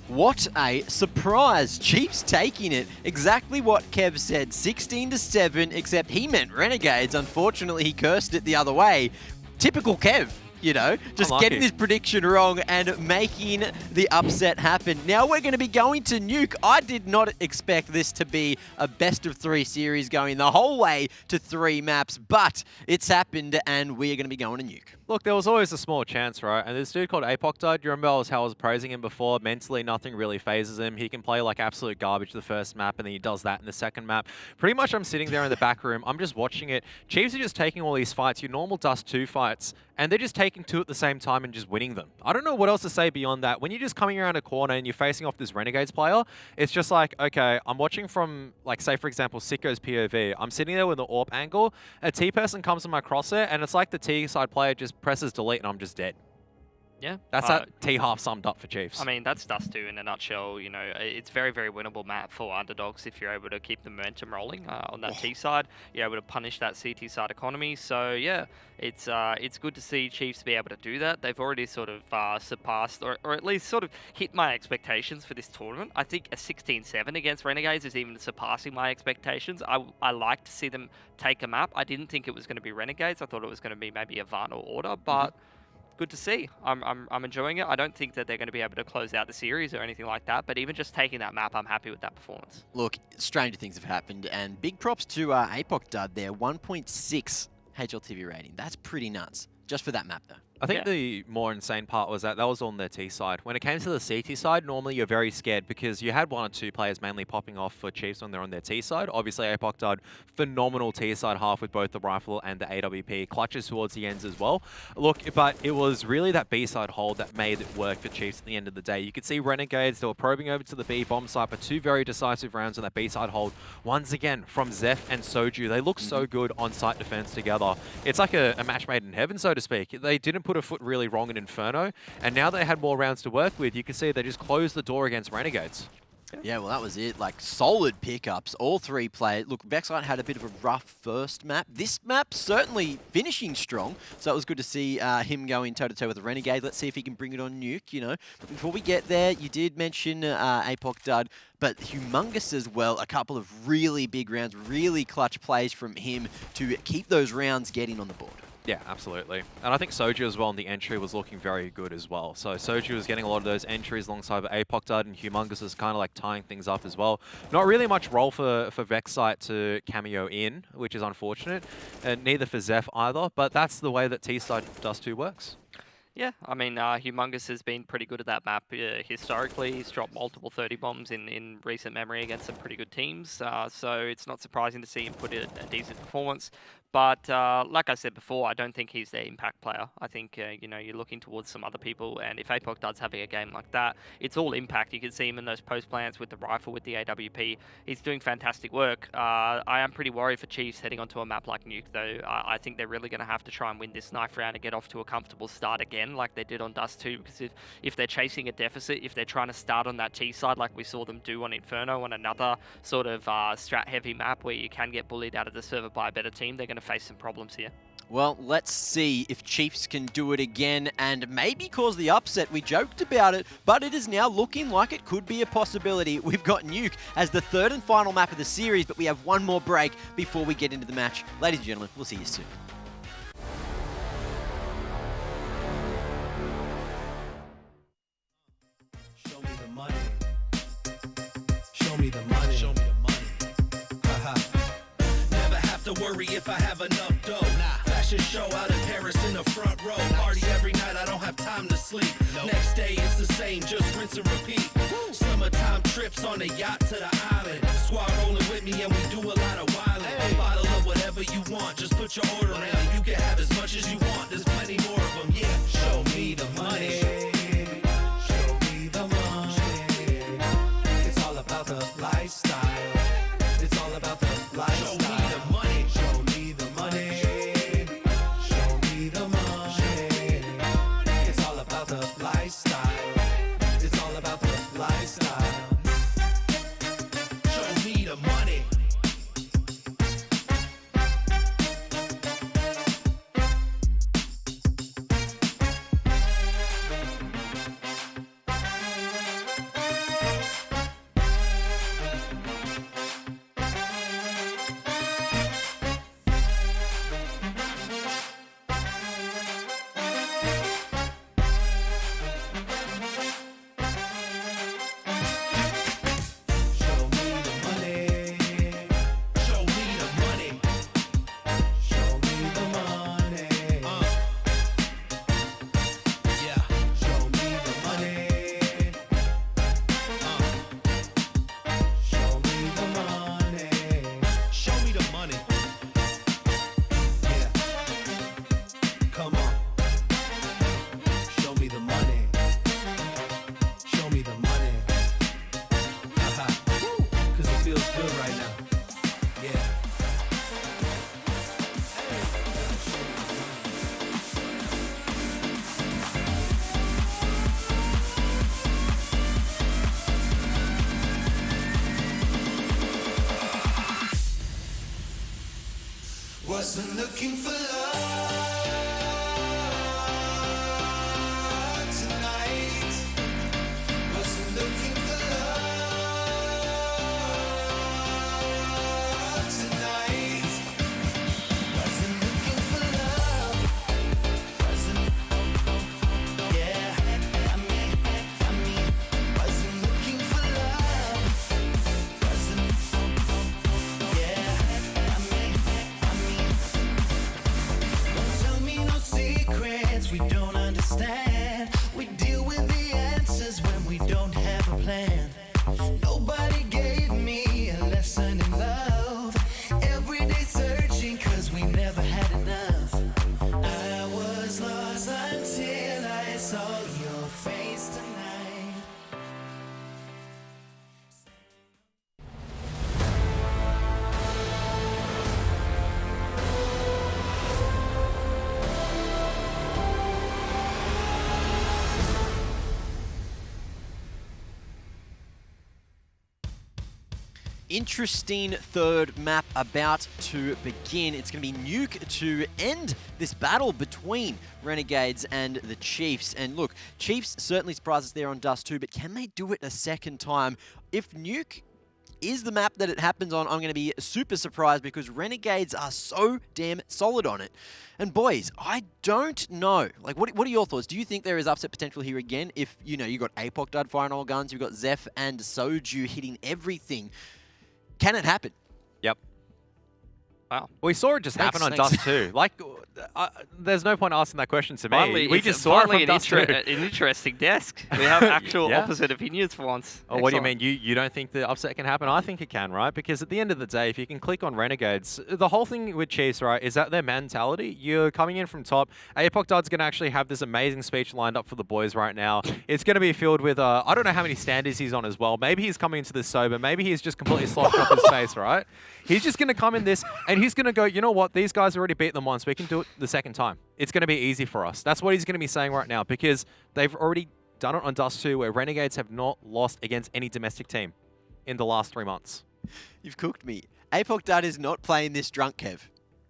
What a surprise. Chiefs taking it. Exactly what Kev said, 16-7, except he meant Renegades. Unfortunately, he cursed it the other way. Typical Kev. You know, just getting this prediction wrong and making the upset happen. Now we're going to be going to Nuke. I did not expect this to be a best of 3 series going the whole way to 3 maps, but it's happened and we are going to be going to Nuke. Look, there was always a small chance, right? And this dude called Apoc died. You remember how I was praising him before? Mentally, nothing really phases him. He can play like absolute garbage the first map, and then he does that in the second map. Pretty much I'm sitting there in the back room. I'm just watching it. Chiefs are just taking all these fights, your normal Dust 2 fights, and they're just taking 2 at the same time and just winning them. I don't know what else to say beyond that. When you're just coming around a corner and you're facing off this Renegades player, it's just like, okay, I'm watching from, like, say, for example, Sicko's POV. I'm sitting there with the AWP angle. A T person comes to my crosshair, and it's like the T side player just presses delete and I'm just dead. Yeah. That's that T half summed up for Chiefs. I mean, that's Dust 2 in a nutshell. You know, it's very, very winnable map for underdogs if you're able to keep the momentum rolling on that T side. You're able to punish that CT side economy. So, yeah, it's good to see Chiefs be able to do that. They've already sort of surpassed or at least sort of hit my expectations for this tournament. I think a 16-7 against Renegades is even surpassing my expectations. I like to see them take a map. I didn't think it was going to be Renegades. I thought it was going to be maybe a Varn or Order, but... good to see. I'm enjoying it. I don't think that they're going to be able to close out the series or anything like that, but even just taking that map, I'm happy with that performance. Look, stranger things have happened, and big props to Apoc Dud there, 1.6 HLTV rating. That's pretty nuts, just for that map though. I think the more insane part was that was on their T side. When it came to the CT side, normally you're very scared because you had 1 or 2 players mainly popping off for Chiefs when they're on their T side. Obviously, Apoc died phenomenal T side half with both the rifle and the AWP. Clutches towards the ends as well. Look, but it was really that B side hold that made it work for Chiefs at the end of the day. You could see Renegades, they were probing over to the B bomb site, but 2 very decisive rounds on that B side hold. Once again, from Zeph and Soju. They look so good on site defense together. It's like a match made in heaven, so to speak. They didn't put a foot really wrong in Inferno, and now they had more rounds to work with. You can see they just closed the door against Renegades. Yeah, well, that was it. Like, solid pickups, all 3 players. Look, Vexite had a bit of a rough first map. This map certainly finishing strong, so it was good to see him going toe-to-toe with the Renegade. Let's see if he can bring it on Nuke, you know. But before we get there, you did mention Apoc Dud, but Humongous as well. A couple of really big rounds, really clutch plays from him to keep those rounds getting on the board. Yeah, absolutely. And I think Soju as well in the entry was looking very good as well. So Soju was getting a lot of those entries alongside Apoc Dud, and Humongous is kind of like tying things up as well. Not really much role for Vexite to cameo in, which is unfortunate. And neither for Zeph either, but that's the way that T-Side Dust 2 works. Yeah, I mean, Humongous has been pretty good at that map historically. He's dropped multiple 30 bombs in recent memory against some pretty good teams. So it's not surprising to see him put in a decent performance. But like I said before, I don't think he's the impact player. I think, you know, you're looking towards some other people. And if Apoc Dud's having a game like that, it's all impact. You can see him in those post plants with the rifle, with the AWP. He's doing fantastic work. I am pretty worried for Chiefs heading onto a map like Nuke, though. I think they're really going to have to try and win this knife round and get off to a comfortable start again, like they did on Dust 2, because if they're chasing a deficit, if they're trying to start on that T side like we saw them do on Inferno, on another sort of strat-heavy map where you can get bullied out of the server by a better team, they're going to face some problems here. Well, let's see if Chiefs can do it again and maybe cause the upset. We joked about it, but it is now looking like it could be a possibility. We've got Nuke as the 3rd and final map of the series, but we have one more break before we get into the match. Ladies and gentlemen, we'll see you soon. Show me the money. Show me the money. Show me the money. Never have to worry if I have enough dough. Fashion show out in Paris in the front row. Party every night, I don't have time to sleep. Next day it's the same, just rinse and repeat. Summertime trips on a yacht to the island. Squad rolling with me and we do a lot of wildin'. A bottle of whatever you want, just put your order in. You can have as much as you want, there's plenty more of them. Yeah, show me the money. Show me the money. It's all about the lifestyle. It's all about the lifestyle. Show me the money. Show me the money. Show me the money. It's all about the lifestyle. It's all about the lifestyle. Show me the money. Wasn't looking for love tonight. Wasn't looking for love tonight. Wasn't looking for love. Wasn't, yeah. I mean, wasn't looking for love. Wasn't, yeah. I mean, don't tell me no secrets we don't understand. We deal with the answers when we don't have a plan. Nobody gave me a lesson in love. Every day searching 'cause we never had enough. I was lost until I saw your face tonight. Interesting third map about to begin. It's going to be Nuke to end this battle between Renegades and the Chiefs. And look, Chiefs certainly surprised us there on Dust 2, but can they do it a second time? If Nuke is the map that it happens on, I'm going to be super surprised because Renegades are so damn solid on it. And boys, I don't know. Like, what are your thoughts? Do you think there is upset potential here again? If, you know, you got Apoc Dud firing all guns, you've got Zeph and Soju hitting everything. Can it happen? Yep. Wow. We saw it just happen on Thanks. Dust 2. Like, there's no point asking that question to me. Finally, We it's just saw it finally from Dust 2. an interesting desk. We have actual Yeah. opposite opinions for once. Oh, what do you Excellent. mean? You don't think the upset can happen? I think it can, right? Because at the end of the day, if you can click on Renegades, the whole thing with Chiefs, right, is that their mentality. You're coming in from top. Apoc Dud's going to actually have this amazing speech lined up for the boys right now. It's going to be filled with, I don't know how many standards he's on as well. Maybe he's coming into this sober. Maybe he's just completely sloughed up his face, right? He's just going to come in this and he's going to go, you know what? These guys already beat them once. We can do it the second time. It's going to be easy for us. That's what he's going to be saying right now because they've already done it on Dust 2 where Renegades have not lost against any domestic team in the last 3 months. You've cooked me. Apoc Dud is not playing this drunk, Kev.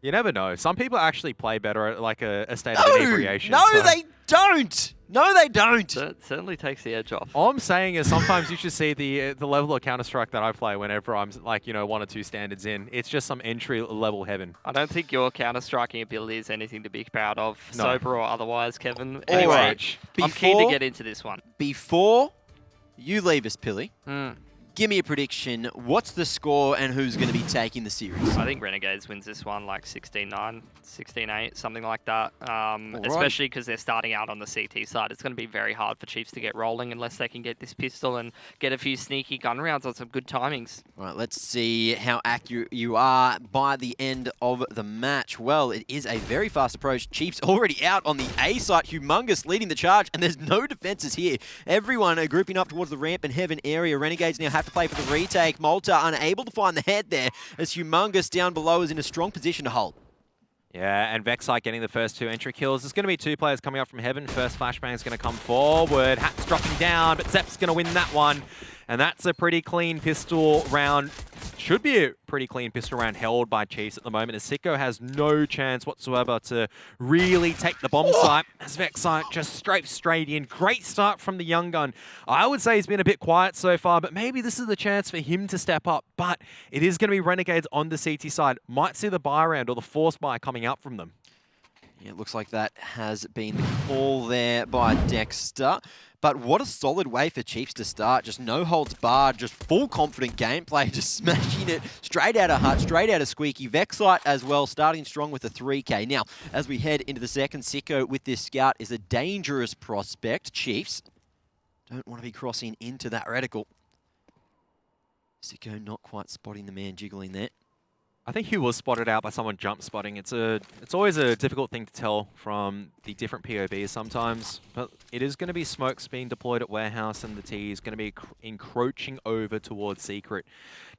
You never know. Some people actually play better at like a state of inebriation. No, so. they don't. No, they don't. That certainly takes the edge off. All I'm saying is sometimes you should see the level of Counter-Strike that I play whenever I'm like, you know, 1 or 2 standards in. It's just some entry level heaven. I don't think your counter-striking ability is anything to be proud of, No. sober or otherwise, Kevin. All Anyway, right. I'm keen to get into this one. Before you leave us, Pilly, Hmm. give me a prediction. What's the score and who's going to be taking the series? I think Renegades wins this one like 16-9, 16-8, something like that. Especially because they're starting out on the CT side. It's going to be very hard for Chiefs to get rolling unless they can get this pistol and get a few sneaky gun rounds on some good timings. All right, let's see how accurate you are by the end of the match. Well, it is a very fast approach. Chiefs already out on the A site. Humongous leading the charge, and there's no defenses here. Everyone are grouping up towards the ramp and heaven area. Renegades now have to play for the retake. Malta unable to find the head there as Humongous down below is in a strong position to hold. Yeah, and Vexite getting the first 2 entry kills. There's going to be 2 players coming up from heaven. First flashbang is going to come forward. Hat's dropping down, but Zepp's going to win that one. And that's a pretty clean pistol round. Should be a pretty clean pistol round held by Chiefs at the moment, as Sicko has no chance whatsoever to really take the bomb site. As Vexite just straight in. Great start from the young gun. I would say he's been a bit quiet so far, but maybe this is the chance for him to step up. But it is going to be Renegades on the CT side. Might see the buy round or the force buy coming out from them. Yeah, it looks like that has been the call there by Dexter. But what a solid way for Chiefs to start. Just no holds barred, just full confident gameplay, just smashing it straight out of Hut, straight out of Squeaky. Vexite as well, starting strong with a 3K. Now, as we head into the second, Sicko with this scout is a dangerous prospect. Chiefs don't want to be crossing into that reticle. Sicko not quite spotting the man jiggling there. I think he was spotted out by someone jump spotting. It's always a difficult thing to tell from the different POVs sometimes, but it is going to be smokes being deployed at warehouse, and the T is going to be encroaching over towards secret.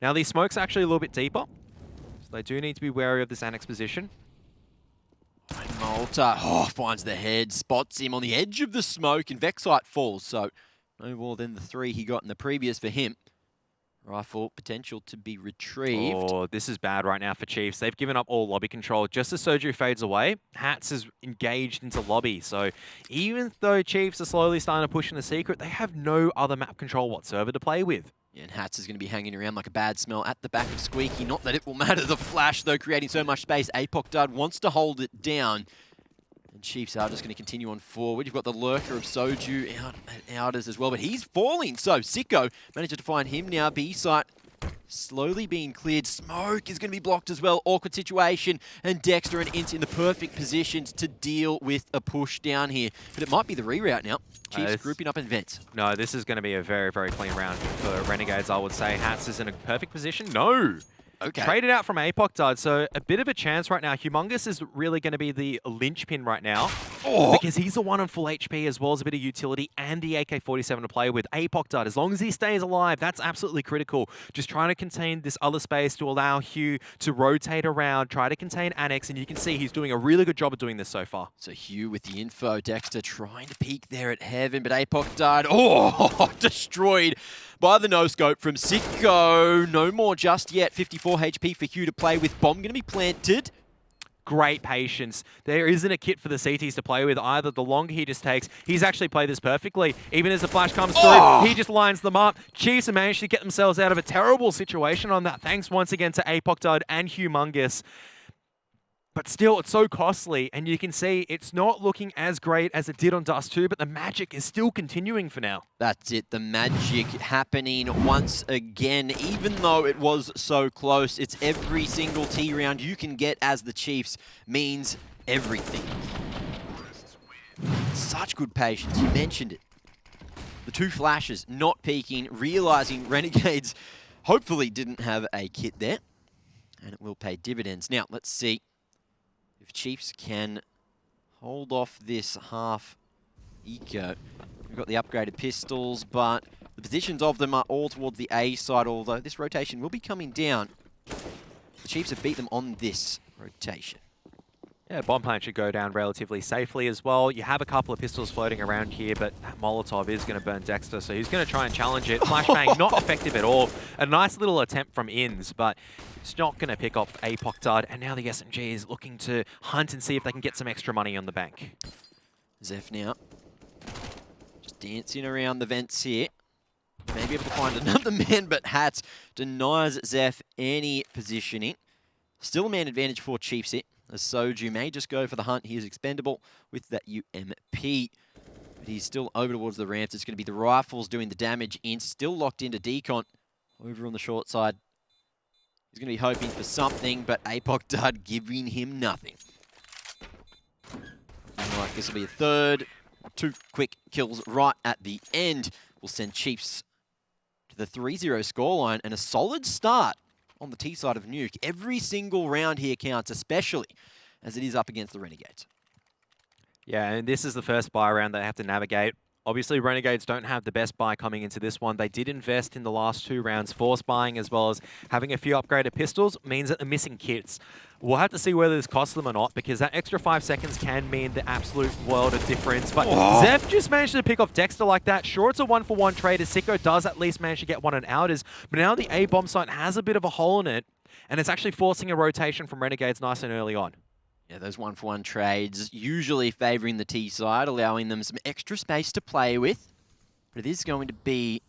Now these smokes are actually a little bit deeper, so they do need to be wary of this annex position. Malta finds the head, spots him on the edge of the smoke, and Vexite falls. So no more than the 3 he got in the previous for him. Rifle potential to be retrieved. Oh, this is bad right now for Chiefs. They've given up all lobby control. Just as Soju fades away, Hats is engaged into lobby. So even though Chiefs are slowly starting to push in the secret, they have no other map control whatsoever to play with. Yeah, and Hats is going to be hanging around like a bad smell at the back of Squeaky. Not that it will matter. The flash, though, creating so much space. Apoc Dud wants to hold it down. And Chiefs are just going to continue on forward. You've got the lurker of Soju outers as well, but he's falling. So Sicko manages to find him now. B-site slowly being cleared. Smoke is going to be blocked as well. Awkward situation. And Dexter and Int in the perfect positions to deal with a push down here. But it might be the reroute now. Chiefs grouping up in vents. No, this is going to be a very, very clean round for Renegades, I would say. Hats is in a perfect position. No! Okay. Traded out from Apoc Dud, so a bit of a chance right now. Humongous is really going to be the linchpin right now because he's the one on full HP as well as a bit of utility and the AK-47 to play with. Apoc Dud, as long as he stays alive, that's absolutely critical. Just trying to contain this other space to allow Hugh to rotate around, try to contain Annex, and you can see he's doing a really good job of doing this so far. So Hugh with the info. Dexter trying to peek there at Heaven, but Apoc Dud, destroyed by the no-scope from Sicko. No more just yet. 54 HP for Hugh to play with. Bomb going to be planted. Great patience. There isn't a kit for the CTs to play with either. The longer he just takes, he's actually played this perfectly. Even as the flash comes through, he just lines them up. Chiefs have managed to get themselves out of a terrible situation on that. Thanks once again to Apoc Dud and Humongous. But still, it's so costly, and you can see it's not looking as great as it did on Dust 2, but the magic is still continuing for now. That's it, the magic happening once again. Even though it was so close, it's every single T round you can get as the Chiefs means everything. Such good patience, you mentioned it. The two flashes not peeking, realizing Renegades hopefully didn't have a kit there, and it will pay dividends. Now, let's see if Chiefs can hold off this half eco. We've got the upgraded pistols, but the positions of them are all towards the A side, although this rotation will be coming down. The Chiefs have beat them on this rotation. Yeah, bomb plant should go down relatively safely as well. You have a couple of pistols floating around here, but that Molotov is going to burn Dexter, so he's going to try and challenge it. Flashbang, not effective at all. A nice little attempt from Inns, but it's not going to pick off Apoc Dud. And now the SMG is looking to hunt and see if they can get some extra money on the bank. Zeph now just dancing around the vents here. Maybe able to find another man, but Hats denies Zeph any positioning. Still a man advantage for Chiefs here, as Soju may just go for the hunt. He is expendable with that UMP. But he's still over towards the ramps. It's going to be the rifles doing the damage in. Still locked into Decon over on the short side. He's going to be hoping for something, but Apoc Dud giving him nothing. Like this will be a third. 2 quick kills right at the end will send Chiefs to the 3-0 scoreline and a solid start on the T side of Nuke. Every single round here counts, especially as it is up against the Renegades. Yeah, and this is the first buy round they have to navigate. Obviously, Renegades don't have the best buy coming into this one. They did invest in the last 2 rounds, force buying as well as having a few upgraded pistols, means that they're missing kits. We'll have to see whether this costs them or not, because that extra 5 seconds can mean the absolute world of difference. But Zeph just managed to pick off Dexter like that. Sure, it's a 1-for-1 trade, as Sicko does at least manage to get one on outers, but now the A bomb site has a bit of a hole in it, and it's actually forcing a rotation from Renegades nice and early on. Yeah, those 1-for-1 trades usually favouring the T side, allowing them some extra space to play with. But it is going to be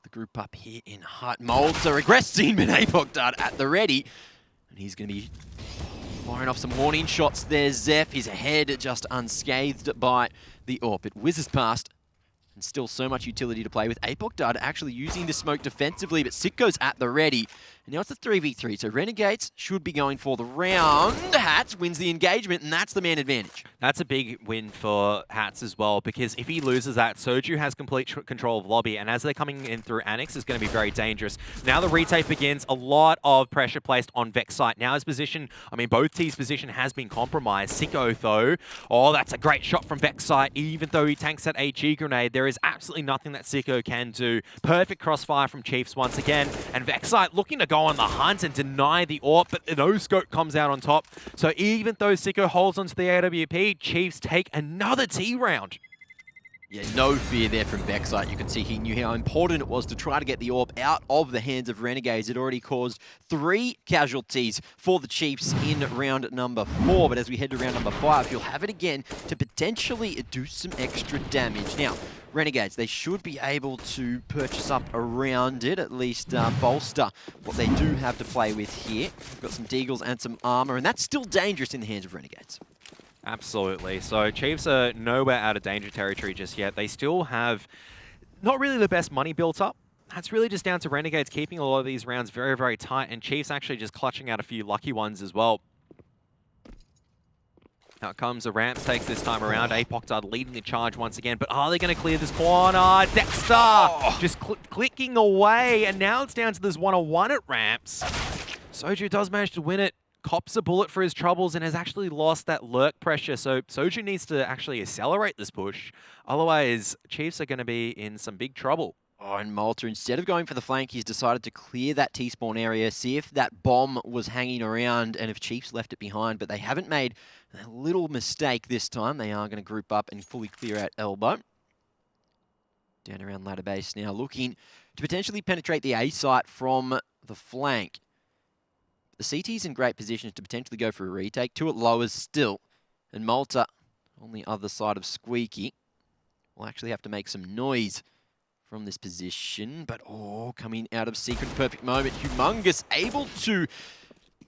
the group up here in Hut. Molds a regressing, but Apoc Dud at the ready. And he's going to be firing off some warning shots there. Zeph, his head just unscathed by the AWP. It whizzes past. And still so much utility to play with. Apoc Dud actually using the smoke defensively, but Sicko's at the ready. And now it's a 3v3, so Renegades should be going for the round. Hats wins the engagement, and that's the man advantage. That's a big win for Hats as well, because if he loses that, Soju has complete control of lobby, and as they're coming in through Annex, it's going to be very dangerous. Now the retake begins, a lot of pressure placed on Vex site. Now his position, I mean, both T's position has been compromised. Sicko, though, oh, that's a great shot from Vex site. Even though he tanks that HE grenade, there is absolutely nothing that Sicko can do. Perfect crossfire from Chiefs once again, and Vex site looking to go on the hunt and deny the AWP, but the no-scope comes out on top. So even though Sicko holds onto the AWP, Chiefs take another T round. Yeah, no fear there from Vexite. You can see he knew how important it was to try to get the orb out of the hands of Renegades. It already caused 3 casualties for the Chiefs in round number 4. But as we head to round number 5, you'll have it again to potentially do some extra damage. Now, Renegades, they should be able to purchase up around it, at least bolster what they do have to play with here. We've got some deagles and some armor, and that's still dangerous in the hands of Renegades. Absolutely. So Chiefs are nowhere out of danger territory just yet. They still have not really the best money built up. That's really just down to Renegades keeping a lot of these rounds very, very tight, and Chiefs actually just clutching out a few lucky ones as well. Out comes the ramps takes this time around. Apoctard leading the charge once again, but are they going to clear this corner? Dexter just clicking away, and now it's down to this 1-on-1 at ramps. Soju does manage to win it. Cops a bullet for his troubles and has actually lost that lurk pressure. So Soju needs to actually accelerate this push. Otherwise, Chiefs are going to be in some big trouble. Oh, and Malta, instead of going for the flank, he's decided to clear that T-spawn area, see if that bomb was hanging around and if Chiefs left it behind. But they haven't made a little mistake this time. They are going to group up and fully clear out elbow. Down around ladder base now, looking to potentially penetrate the A site from the flank. The CT's in great positions to potentially go for a retake. 2 at lowers still. And Malta, on the other side of Squeaky, will actually have to make some noise from this position. But, oh, coming out of Secret perfect moment. Humongous able to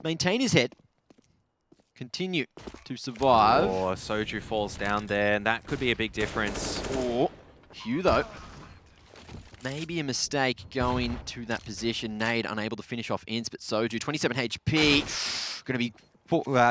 maintain his head. Continue to survive. Oh, Soju falls down there, and that could be a big difference. Oh, Hugh, though. Maybe a mistake going to that position. Nade unable to finish off Ince, but Soju, 27 HP. Going to be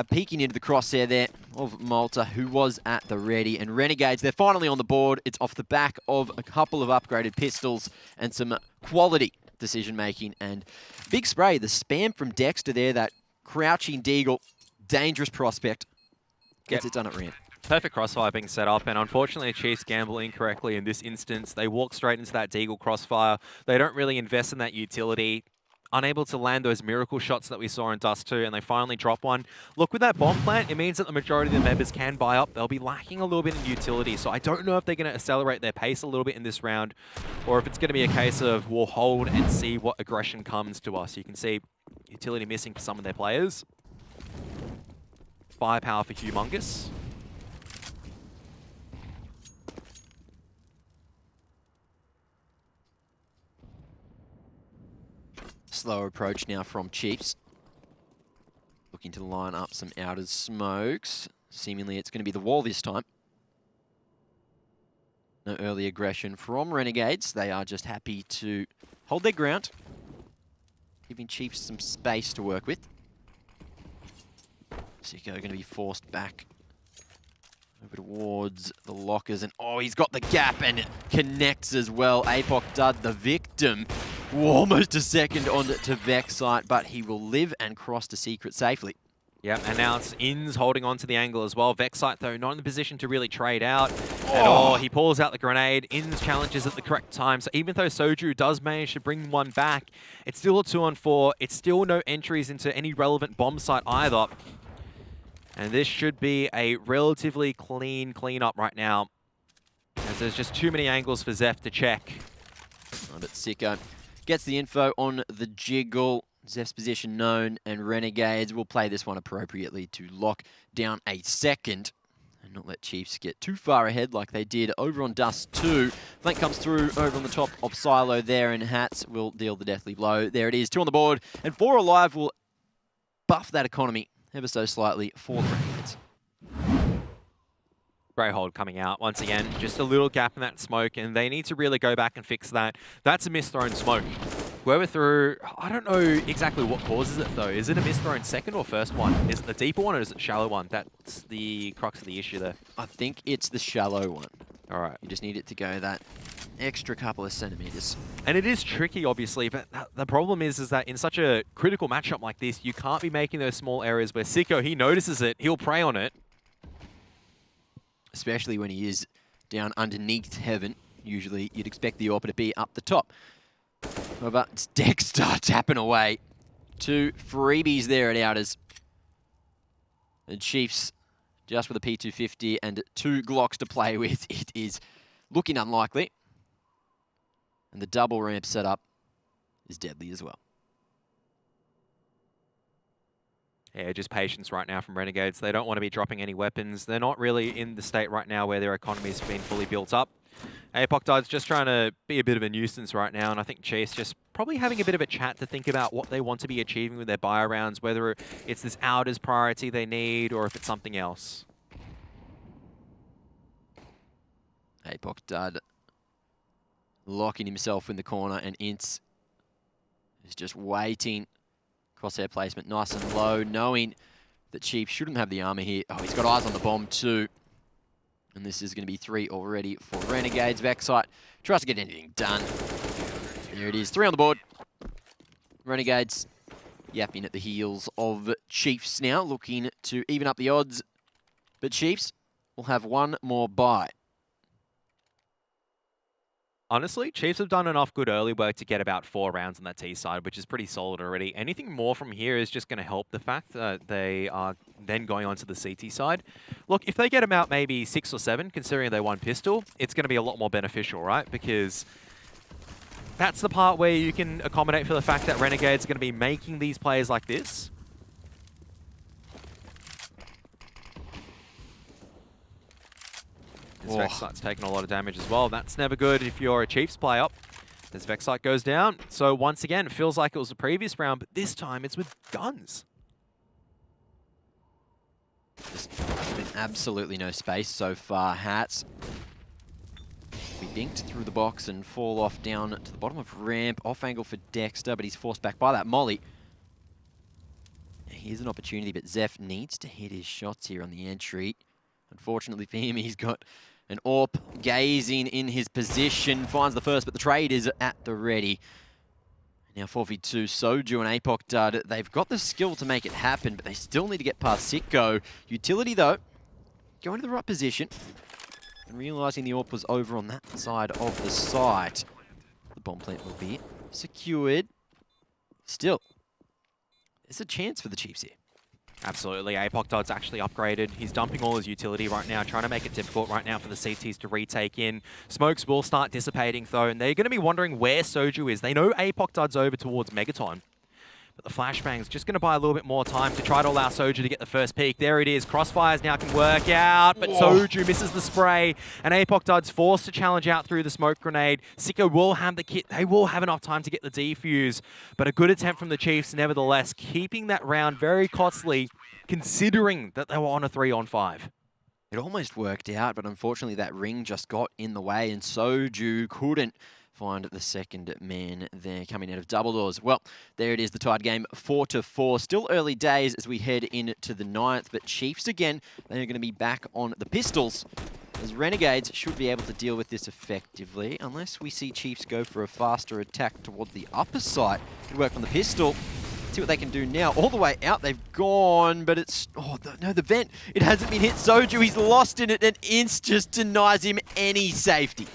peeking into the crosshair there of Malta, who was at the ready. And Renegades, they're finally on the board. It's off the back of a couple of upgraded pistols and some quality decision-making. And big spray, the spam from Dexter there, that crouching deagle, dangerous prospect. Gets it done at ramp. Perfect crossfire being set up, and unfortunately Chiefs gamble incorrectly in this instance. They walk straight into that deagle crossfire. They don't really invest in that utility. Unable to land those miracle shots that we saw in Dust 2, and they finally drop one. Look, with that bomb plant, it means that the majority of the members can buy up. They'll be lacking a little bit in utility, so I don't know if they're going to accelerate their pace a little bit in this round, or if it's going to be a case of we'll hold and see what aggression comes to us. You can see utility missing for some of their players. Firepower for Humongous. Slow approach now from Chiefs. Looking to line up some outer smokes. Seemingly it's going to be the wall this time. No early aggression from Renegades. They are just happy to hold their ground, giving Chiefs some space to work with. Sicko going to be forced back over towards the lockers, and oh, he's got the gap and it connects as well. Apoctard, the victim. Almost a second on to Vexite, but he will live and cross to Secret safely. Yep, and now it's Inns holding on to the angle as well. Vexite, though, not in the position to really trade out at all. He pulls out the grenade. Inns challenges at the correct time. So even though Soju does manage to bring one back, it's still a 2-on-4. It's still no entries into any relevant bomb site either. And this should be a relatively clean up right now, as there's just too many angles for Zeph to check. Oh, but Sicko gets the info on the jiggle. Zeph's position known, and Renegades will play this one appropriately to lock down a second and not let Chiefs get too far ahead like they did over on Dust 2. Flank comes through over on the top of Silo there, and Hats will deal the deathly blow. There it is, 2 on the board, and 4 alive will buff that economy ever so slightly for the Renegades. Grey hold coming out once again. Just a little gap in that smoke, and they need to really go back and fix that. That's a misthrown smoke. Whoever threw, I don't know exactly what causes it though. Is it a misthrown second or first one? Is it the deeper one or is it the shallow one? That's the crux of the issue there. I think it's the shallow one. All right. You just need it to go that extra couple of centimeters. And it is tricky, obviously, but the problem is that in such a critical matchup like this, you can't be making those small errors where Sicko, he notices it, he'll prey on it. Especially when he is down underneath heaven. Usually you'd expect the AWP to be up the top. However, it's Dexter tapping away. 2 freebies there at Outers. The Chiefs just with a P250 and 2 Glocks to play with. It is looking unlikely. And the double ramp setup is deadly as well. Yeah, just patience right now from Renegades. They don't want to be dropping any weapons. They're not really in the state right now where their economy's been fully built up. Apoctide's just trying to be a bit of a nuisance right now, and I think Chiefs just probably having a bit of a chat to think about what they want to be achieving with their buy rounds, whether it's this Outers priority they need or if it's something else. Apoctide locking himself in the corner, and Ince is just waiting. Crosshair placement nice and low, knowing that Chiefs shouldn't have the armor here. Oh, he's got eyes on the bomb too. And this is going to be 3 already for Renegades. Vexite tries to get anything done. There it is, 3 on the board. Renegades yapping at the heels of Chiefs now, looking to even up the odds. But Chiefs will have one more buy. Honestly, Chiefs have done enough good early work to get about 4 rounds on that T side, which is pretty solid already. Anything more from here is just going to help the fact that they are then going on to the CT side. Look, if they get them out maybe 6 or 7, considering they won pistol, it's going to be a lot more beneficial, right? Because that's the part where you can accommodate for the fact that Renegades are going to be making these plays like this. Vexite's taking a lot of damage as well. That's never good if you're a Chiefs player. As Vexite goes down. So once again, it feels like it was the previous round, but this time it's with guns. Just been absolutely no space so far. Hats be dinked through the box and fall off down to the bottom of ramp. Off angle for Dexter, but he's forced back by that molly. Here's an opportunity, but Zeph needs to hit his shots here on the entry. Unfortunately for him, he's got an AWP gazing in his position. Finds the first, but the trade is at the ready. Now 4v2, Soju and Apoctide. They've got the skill to make it happen, but they still need to get past Sitco. Utility, though, going to the right position. And realising the AWP was over on that side of the site. The bomb plant will be secured. Still, there's a chance for the Chiefs here. Absolutely. Apoctide's actually upgraded. He's dumping all his utility right now, trying to make it difficult right now for the CTs to retake in. Smokes will start dissipating, though, and they're going to be wondering where Soju is. They know Apoctide's over towards Megaton, but the flashbang's just going to buy a little bit more time to try to allow Soju to get the first peek. There it is. Crossfires now can work out, but Soju misses the spray, and Apoctide's forced to challenge out through the smoke grenade. Sicko will have the kit. They will have enough time to get the defuse, but a good attempt from the Chiefs nevertheless, keeping that round very costly, considering that they were on a 3-on-5. It almost worked out, but unfortunately that ring just got in the way, and Soju couldn't find the second man there coming out of double doors. Well, there it is, the tied game, 4-4. Still early days as we head into the 9th, but Chiefs again, they're going to be back on the pistols, as Renegades should be able to deal with this effectively, unless we see Chiefs go for a faster attack towards the upper side to work on the pistol. See what they can do now. All the way out, they've gone, but it's... Oh, no, the vent. It hasn't been hit. Soju, he's lost in it, and Ince just denies him any safety.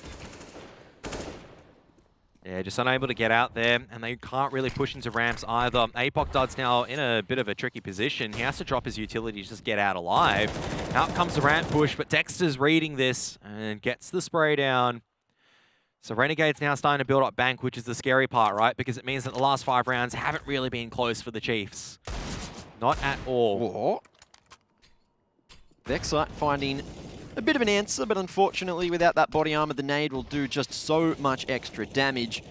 Yeah, just unable to get out there, and they can't really push into ramps either. Apoctide's now in a bit of a tricky position. He has to drop his utility to just get out alive. Out comes the ramp push, but Dexter's reading this and gets the spray down. So Renegade's now starting to build up bank, which is the scary part, right? Because it means that the last 5 rounds haven't really been close for the Chiefs. Not at all. Vexite finding a bit of an answer, but unfortunately without that body armor, the nade will do just so much extra damage.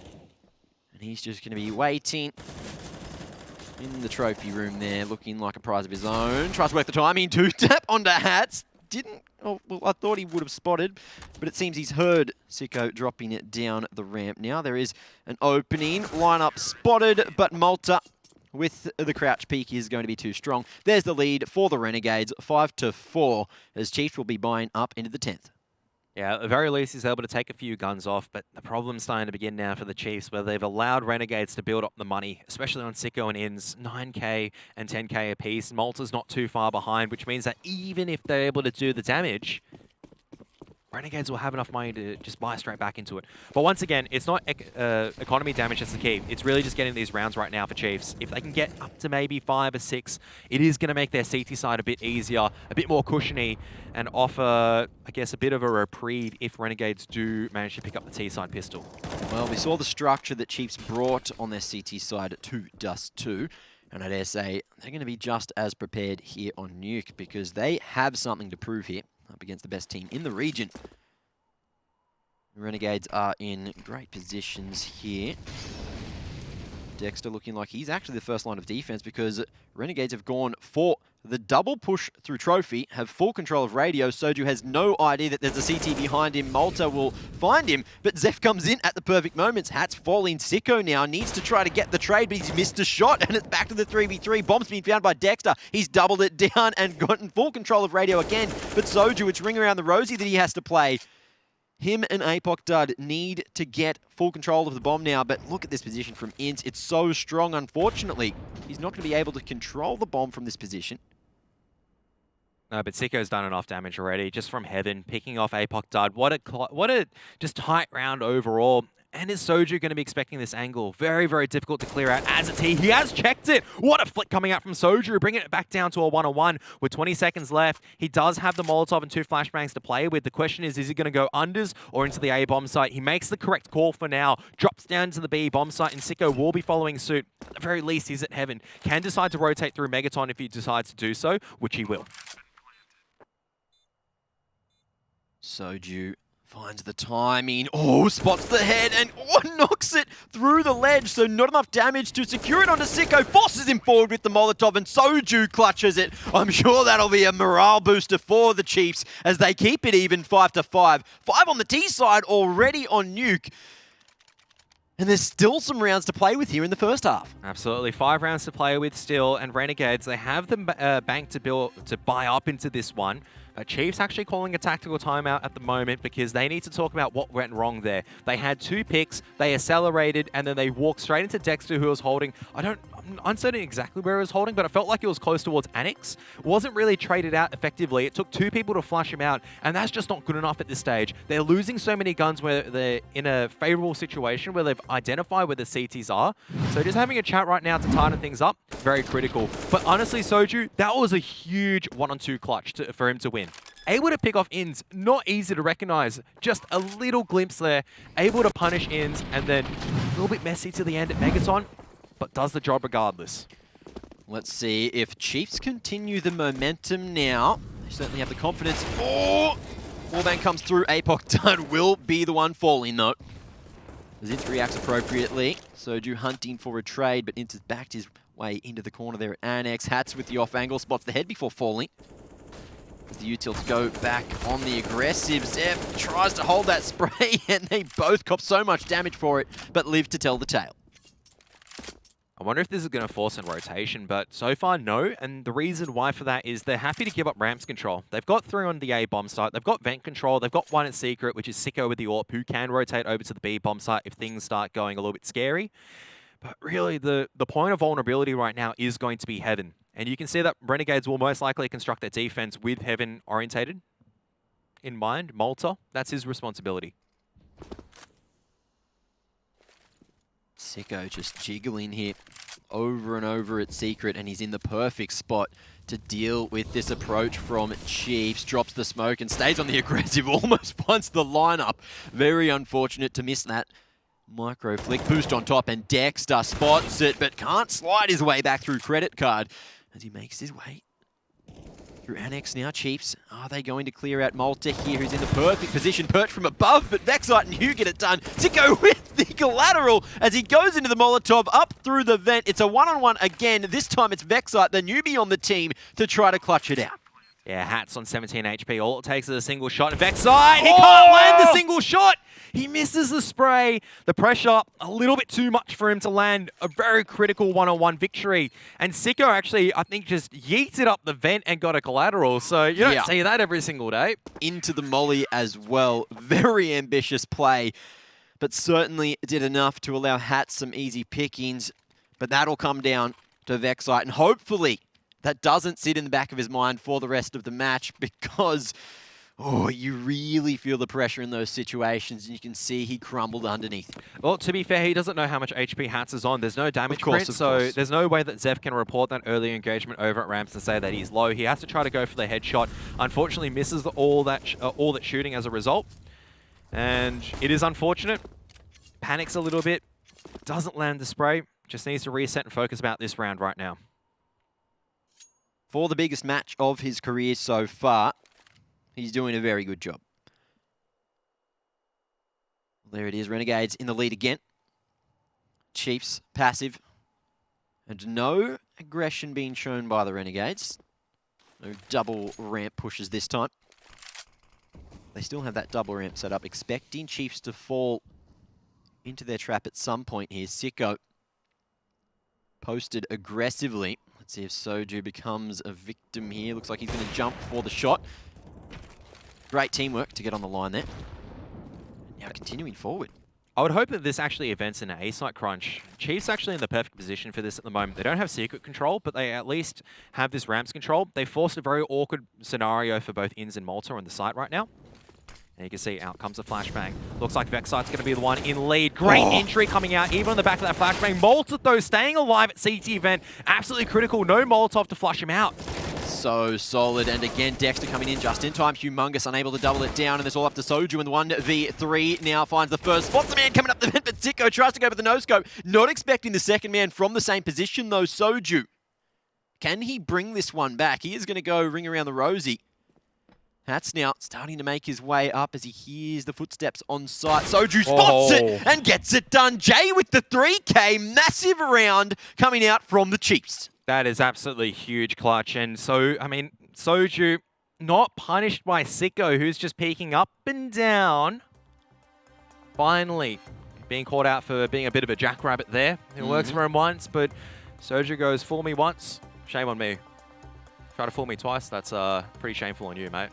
And he's just going to be waiting in the trophy room there, looking like a prize of his own. Tries to work the timing, 2-tap onto Hats. Didn't, oh, well, I thought he would have spotted, but it seems he's heard Sicko dropping it down the ramp. Now there is an opening, lineup spotted, but Malta with the crouch peek is going to be too strong. There's the lead for the Renegades, 5-4, as Chiefs will be buying up into the 10th. Yeah, at the very least, he's able to take a few guns off, but the problem's starting to begin now for the Chiefs, where they've allowed Renegades to build up the money, especially on Sicko and Inns, 9k and 10k apiece. Malta's not too far behind, which means that even if they're able to do the damage, Renegades will have enough money to just buy straight back into it. But once again, it's not economy damage that's the key. It's really just getting these rounds right now for Chiefs. If they can get up to maybe 5 or 6, it is going to make their CT side a bit easier, a bit more cushiony, and offer, I guess, a bit of a reprieve if Renegades do manage to pick up the T-side pistol. Well, we saw the structure that Chiefs brought on their CT side to Dust 2. And I dare say they're going to be just as prepared here on Nuke because they have something to prove here up against the best team in the region. The Renegades are in great positions here. Dexter looking like he's actually the first line of defense because Renegades have gone for the double push through Trophy, have full control of radio. Soju has no idea that there's a CT behind him. Malta will find him, but Zeph comes in at the perfect moments. Hat's falling. Sicko now needs to try to get the trade, but he's missed a shot, and it's back to the 3v3. Bomb's been found by Dexter. He's doubled it down and gotten full control of radio again, but Soju, it's ring around the rosy that he has to play. Him and Apoc Dud need to get full control of the bomb now, but look at this position from Int. It's so strong, unfortunately. He's not going to be able to control the bomb from this position. No, but Sicko's done enough damage already, just from Heaven, picking off Apoc Dud. What a just tight round overall. And is Soju going to be expecting this angle? Very, very difficult to clear out as a T. He has checked it. What a flick coming out from Soju, bringing it back down to a 1-on-1 with 20 seconds left. He does have the Molotov and 2 flashbangs to play with. The question is he going to go unders or into the A bomb site? He makes the correct call for now, drops down to the B bomb site, and Sicko will be following suit. At the very least, he's at Heaven. Can decide to rotate through Megaton if he decides to do so, which he will. Soju finds the timing. Oh, spots the head and knocks it through the ledge. So not enough damage to secure it onto Sicko. Forces him forward with the Molotov and Soju clutches it. I'm sure that'll be a morale booster for the Chiefs as they keep it even 5-5. 5 on the T side already on Nuke. And there's still some rounds to play with here in the first half. Absolutely. 5 rounds to play with still. And Renegades, they have the bank to buy up into this one. Chiefs actually calling a tactical timeout at the moment because they need to talk about what went wrong there. They had 2 picks, they accelerated, and then they walked straight into Dexter, who was holding. I'm uncertain exactly where he was holding, but it felt like it was close towards Annex. It wasn't really traded out effectively. It took 2 people to flush him out, and that's just not good enough at this stage. They're losing so many guns where they're in a favorable situation where they've identified where the CTs are. So just having a chat right now to tighten things up, very critical. But honestly, Soju, that was a huge 1-on-2 clutch for him to win. Able to pick off ins, not easy to recognize. Just a little glimpse there. Able to punish ins, and then a little bit messy to the end at Megaton, but does the job regardless. Let's see if Chiefs continue the momentum now. They certainly have the confidence. Oh! Wallbang comes through. Apoc Dud will be the one falling, though. As Int reacts appropriately. Soju hunting for a trade, but Int has backed his way into the corner there at Annex. Hats with the off angle, spots the head before falling. As the utils go back on the aggressive, Zeph tries to hold that spray, and they both cop so much damage for it, but live to tell the tale. I wonder if this is going to force in rotation, but so far, no. And the reason why for that is they're happy to give up ramps control. They've got 3 on the A bomb site. They've got vent control. They've got 1 at secret, which is Sicko with the AWP, who can rotate over to the B bomb site if things start going a little bit scary. But really, the point of vulnerability right now is going to be Heaven. And you can see that Renegades will most likely construct their defense with Heaven orientated in mind. Malta, that's his responsibility. Sicko just jiggling here over and over at secret, and he's in the perfect spot to deal with this approach from Chiefs. Drops the smoke and stays on the aggressive, almost finds the lineup. Very unfortunate to miss that. Micro flick, boost on top, and Dexter spots it, but can't slide his way back through credit card as he makes his way through Annex now. Chiefs, are they going to clear out Malta here, who's in the perfect position, perched from above, but Vexite and Hugh get it done. Sicko with the collateral as he goes into the Molotov up through the vent. It's a 1-on-1 again. This time it's Vexite, the newbie on the team, to try to clutch it out. Yeah, Hats on 17 HP. All it takes is a single shot. And Vexite, he can't land the single shot. He misses the spray. The pressure, a little bit too much for him to land a very critical 1-on-1 victory. And Sicko actually, I think, just yeets it up the vent and got a collateral. So you don't see that every single day. Into the molly as well. Very ambitious play, but certainly did enough to allow Hats some easy pickings. But that'll come down to Vexite, and hopefully that doesn't sit in the back of his mind for the rest of the match, because Oh, you really feel the pressure in those situations, and you can see he crumbled underneath. Well, to be fair, he doesn't know how much HP Hats is on. There's no damage course, print, so there's no way that Zeph can report that early engagement over at ramps and say that he's low. He has to try to go for the headshot. Unfortunately, misses all that shooting as a result. And it is unfortunate. Panics a little bit. Doesn't land the spray. Just needs to reset and focus about this round right now. For the biggest match of his career so far, he's doing a very good job. There it is, Renegades in the lead again. Chiefs passive. And no aggression being shown by the Renegades. No double ramp pushes this time. They still have that double ramp set up, expecting Chiefs to fall into their trap at some point here. Sicko posted aggressively. Let's see if Soju becomes a victim here. Looks like he's going to jump for the shot. Great teamwork to get on the line there. Now continuing forward. I would hope that this actually events in an A-site crunch. Chiefs actually in the perfect position for this at the moment. They don't have secret control, but they at least have this ramps control. They forced a very awkward scenario for both Ins and Malta on the site right now. And you can see out comes a flashbang. Looks like Vexite's going to be the one in lead. Great entry coming out, even on the back of that flashbang. Malta, though, staying alive at CT event. Absolutely critical. No Molotov to flush him out. So solid, and again, Dexter coming in just in time. Humongous unable to double it down, and it's all up to Soju, and the 1v3 now finds the first. Spots the man coming up the vent, but Sicko tries to go for the no-scope. Not expecting the second man from the same position, though, Soju. Can he bring this one back? He is going to go ring around the rosy. Hats now starting to make his way up as he hears the footsteps on site. Soju spots it and gets it done. Jay with the 3K, massive round coming out from the Chiefs. That is absolutely huge clutch. And so, I mean, Soju not punished by Sicko, who's just peeking up and down. Finally being caught out for being a bit of a jackrabbit there. It works for him once, but Soju goes, fool me once, shame on me. Try to fool me twice, that's pretty shameful on you, mate.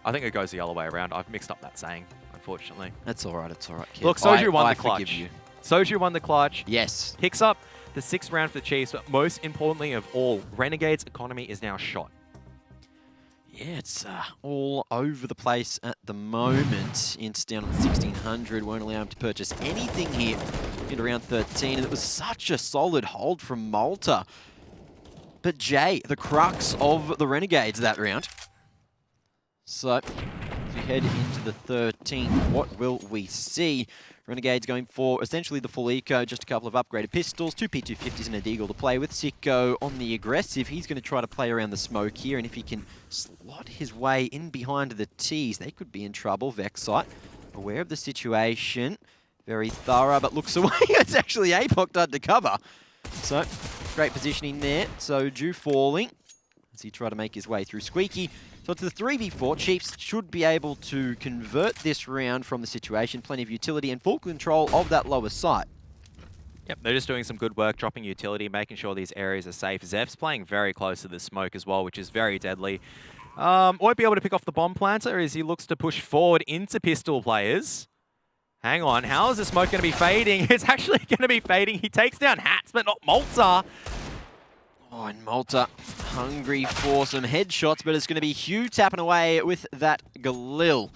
I think it goes the other way around. I've mixed up that saying, unfortunately. That's all right, it's all right, kid. Look, Soju won the I clutch. forgive you. Soju won the clutch. Yes. Picks up the 6th round for the Chiefs, but most importantly of all, Renegades' economy is now shot. Yeah, it's all over the place at the moment. Ints down on 1600, won't allow him to purchase anything here in round 13, and it was such a solid hold from Malta. But Jay, the crux of the Renegades that round. So, as we head into the 13th, what will we see? Renegades going for essentially the full eco, just a couple of upgraded pistols, 2 P250s and a Deagle to play with. Sicko on the aggressive. He's going to try to play around the smoke here, and if he can slot his way in behind the T's, they could be in trouble. Vexite, aware of the situation, very thorough, but looks away. It's actually Apoc undercover. So, great positioning there. Soju falling as he tried to make his way through Squeaky. So it's the 3v4. Chiefs should be able to convert this round from the situation. Plenty of utility and full control of that lower site. Yep, they're just doing some good work, dropping utility, making sure these areas are safe. Zeph's playing very close to the smoke as well, which is very deadly. Won't be able to pick off the bomb planter as he looks to push forward into pistol players. Hang on, how is the smoke going to be fading? It's actually going to be fading. He takes down Hats, but not Malta. Oh, and Malta hungry for some headshots, but it's going to be Hugh tapping away with that Galil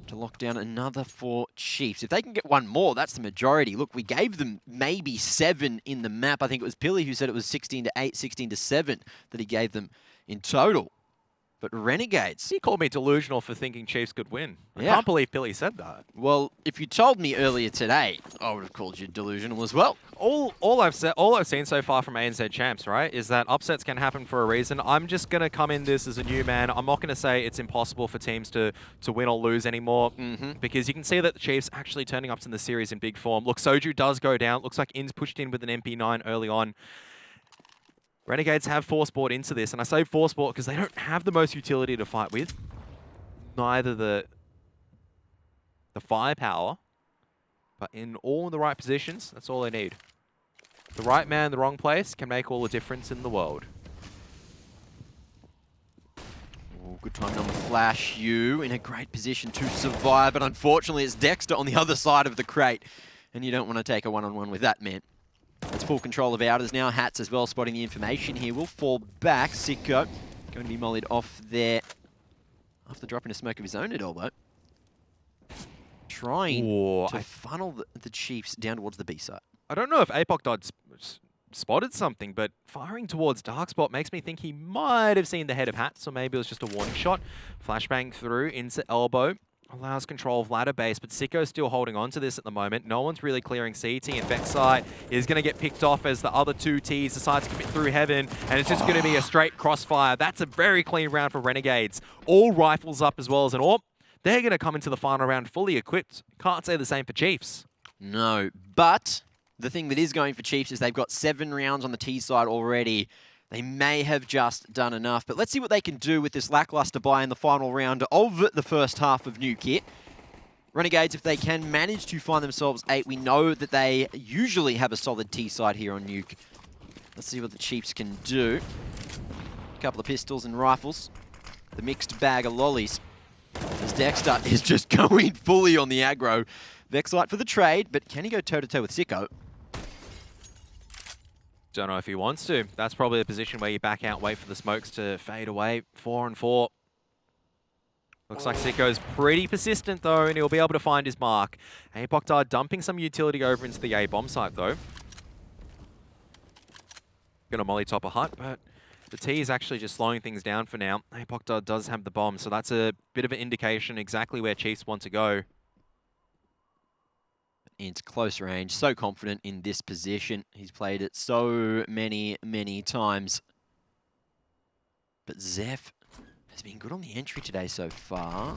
to lock down another 4 Chiefs. If they can get one more, that's the majority. Look, we gave them maybe 7 in the map. I think it was Pilly who said it was 16-8, 16-7 that he gave them in total. But Renegades... He called me delusional for thinking Chiefs could win. I Yeah. can't believe Billy said that. Well, if you told me earlier today, I would have called you delusional as well. All I've seen so far from ANZ champs, right, is that upsets can happen for a reason. I'm just going to come in this as a new man. I'm not going to say it's impossible for teams to win or lose anymore, because you can see that the Chiefs actually turning up in the series in big form. Look, Soju does go down. Looks like In's pushed in with an MP9 early on. Renegades have force bought into this, and I say force bought because they don't have the most utility to fight with. Neither the firepower, but in all the right positions, that's all they need. The right man, the wrong place can make all the difference in the world. Oh, good timing on the flash. You in a great position to survive, but unfortunately it's Dexter on the other side of the crate, and you don't want to take a one-on-one with that man. It's full control of Outers now. Hats as well, spotting the information here. Will fall back. Sicko Going to be mollied off there after dropping a smoke of his own at elbow. Trying to funnel the Chiefs down towards the B side. I don't know if Apoc Dod spotted something, but firing towards Dark Spot makes me think he might have seen the head of Hats, or maybe it was just a warning shot. Flashbang through into elbow. Allows control of ladder base, but Sicko's still holding on to this at the moment. No one's really clearing CT, and Vexite is going to get picked off as the other two Ts decide to commit through heaven, and it's just going to be a straight crossfire. That's a very clean round for Renegades. All rifles up as well as an AWP. They're going to come into the final round fully equipped. Can't say the same for Chiefs. No, but the thing that is going for Chiefs is they've got 7 rounds on the T side already. They may have just done enough, but let's see what they can do with this lackluster buy in the final round of the first half of Nuke. Renegades, if they can manage to find themselves 8, we know that they usually have a solid T side here on Nuke. Let's see what the Chiefs can do. A couple of pistols and rifles. The mixed bag of lollies. As Dexter is just going fully on the aggro. Vexite for the trade, but can he go toe-to-toe with Sicko? Don't know if he wants to. That's probably a position where you back out, wait for the smokes to fade away. 4 and 4. Looks like Sicko's pretty persistent though, and he'll be able to find his mark. Apoctar dumping some utility over into the A bomb site though. Gonna molly top a hut, but the T is actually just slowing things down for now. Apoctar does have the bomb, so that's a bit of an indication exactly where Chiefs want to go. Into close range, so confident in this position. He's played it so many times. But Zeph has been good on the entry today so far.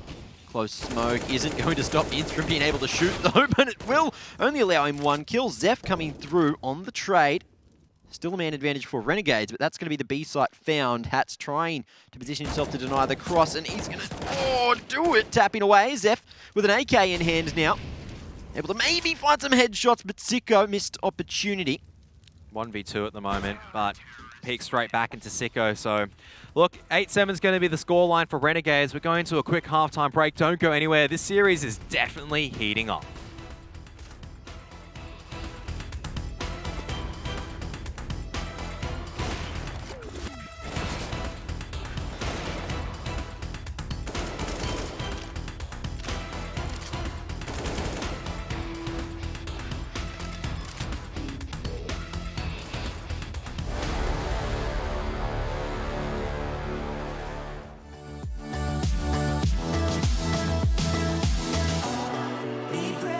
Close smoke isn't going to stop Ints from being able to shoot though, but it will only allow him 1 kill. Zeph coming through on the trade. Still a man advantage for Renegades, but that's going to be the B site found. Hat's trying to position himself to deny the cross, and he's going to do it. Tapping away, Zeph with an AK in hand now. Able to maybe find some headshots, but Sicko missed opportunity. 1v2 at the moment, but peeks straight back into Sicko. So, look, 8-7 is going to be the scoreline for Renegades. We're going to a quick halftime break. Don't go anywhere. This series is definitely heating up. Be brave.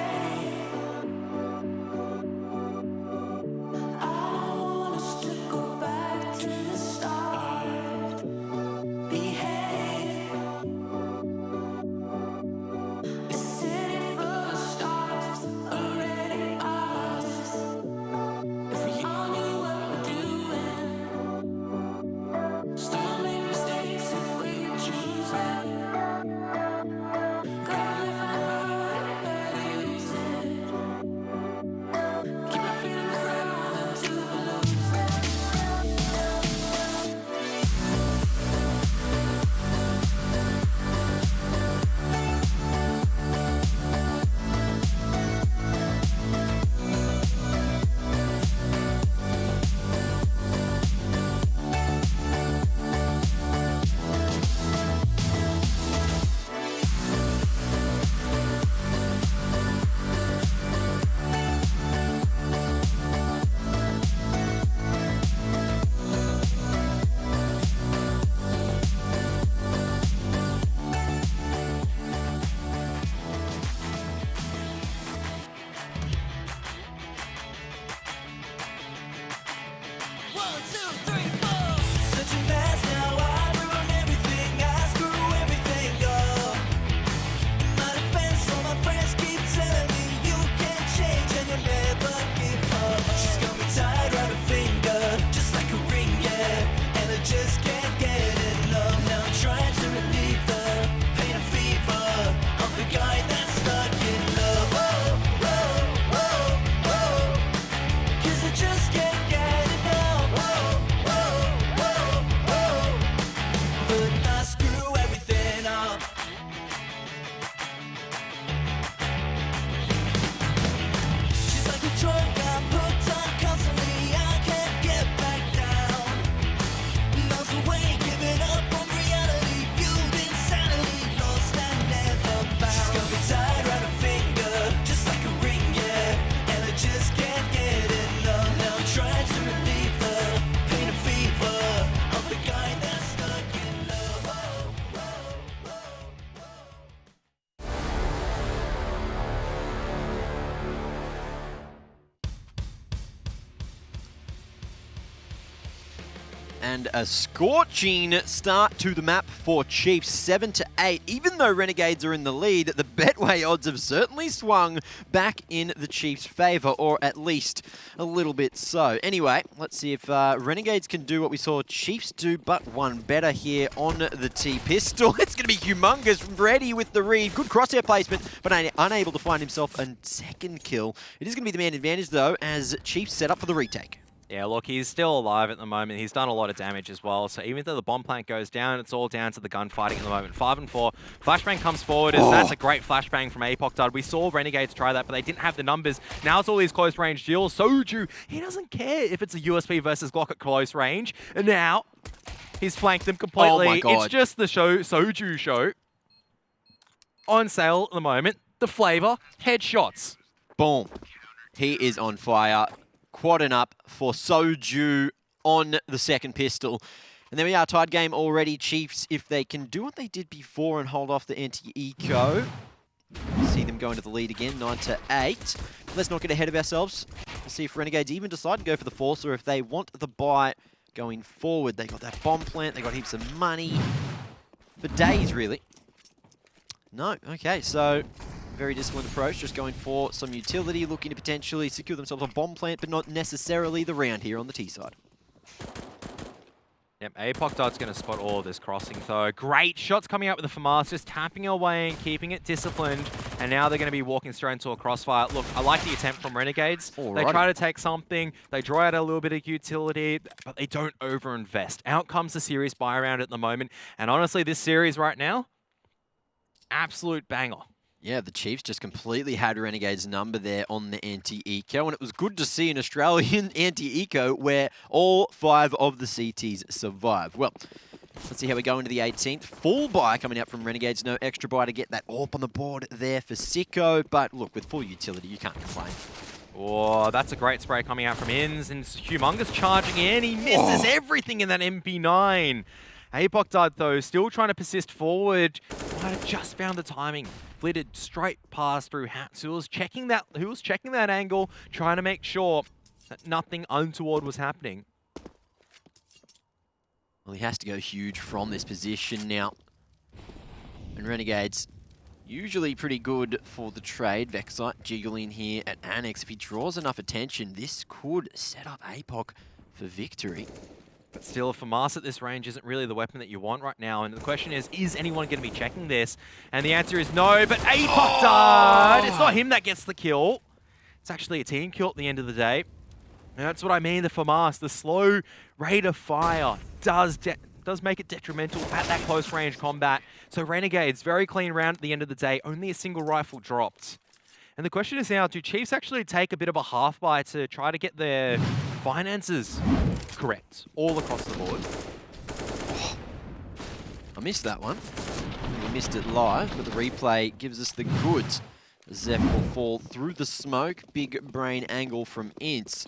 And a scorching start to the map for Chiefs, 7-8. Even though Renegades are in the lead, the Betway odds have certainly swung back in the Chiefs' favour, or at least a little bit so. Anyway, let's see if Renegades can do what we saw Chiefs do, but one better here on the T-pistol. It's going to be Humongous, ready with the read. Good crosshair placement, but unable to find himself a second kill. It is going to be the man advantage, though, as Chiefs set up for the retake. Yeah, look, he's still alive at the moment. He's done a lot of damage as well. So even though the bomb plant goes down, it's all down to the gunfighting at the moment. 5 and 4. Flashbang comes forward, as that's a great flashbang from Apoc Dud. We saw Renegades try that, but they didn't have the numbers. Now it's all these close range deals. Soju, he doesn't care if it's a USP versus Glock at close range. And now he's flanked them completely. Oh my God. It's just the Soju show. On sale at the moment. The flavor, headshots. Boom. He is on fire. Quadding up for Soju on the second pistol. And there we are, tied game already. Chiefs, if they can do what they did before and hold off the anti-eco, see them go into the lead again, 9-8. Let's not get ahead of ourselves. We'll see if Renegades even decide to go for the force, or if they want the buy going forward. They got that bomb plant, they got heaps of money for days, really. No, okay, so very disciplined approach, just going for some utility, looking to potentially secure themselves a bomb plant, but not necessarily the round here on the T side. Yep, Apoc Dud's going to spot all of this crossing, though. Great shots coming out with the FAMAS, just tapping away and keeping it disciplined. And now they're going to be walking straight into a crossfire. Look, I like the attempt from Renegades. Alrighty. They try to take something, they draw out a little bit of utility, but they don't overinvest. Out comes the series buy round at the moment. And honestly, this series right now, absolute banger. Yeah, the Chiefs just completely had Renegades' number there on the anti-eco, and it was good to see an Australian anti-eco where all 5 of the CTs survive. Well, let's see how we go into the 18th. Full buy coming out from Renegades. No extra buy to get that AWP on the board there for Sicko, but look, with full utility, you can't complain. Oh, that's a great spray coming out from Inns, and Humongous charging in. He misses everything in that MP9. Apoc Dud, though, still trying to persist forward. Might have just found the timing. Flitted straight past through Hats, who was checking that angle, trying to make sure that nothing untoward was happening. Well, he has to go huge from this position now. And Renegades, usually pretty good for the trade. Vexite jiggling here at Annex. If he draws enough attention, this could set up Apoc for victory. But still, FAMAS at this range isn't really the weapon that you want right now. And the question is anyone going to be checking this? And the answer is no, but Apoc Dud! It's not him that gets the kill. It's actually a team kill at the end of the day. And that's what I mean, the FAMAS, the slow rate of fire does make it detrimental at that close range combat. So Renegades, very clean round at the end of the day, only a single rifle dropped. And the question is now, do Chiefs actually take a bit of a half buy to try to get their finances correct all across the board? Oh, I missed that one. We missed it live, but the replay gives us the goods. Zeph will fall through the smoke. Big brain angle from Ince.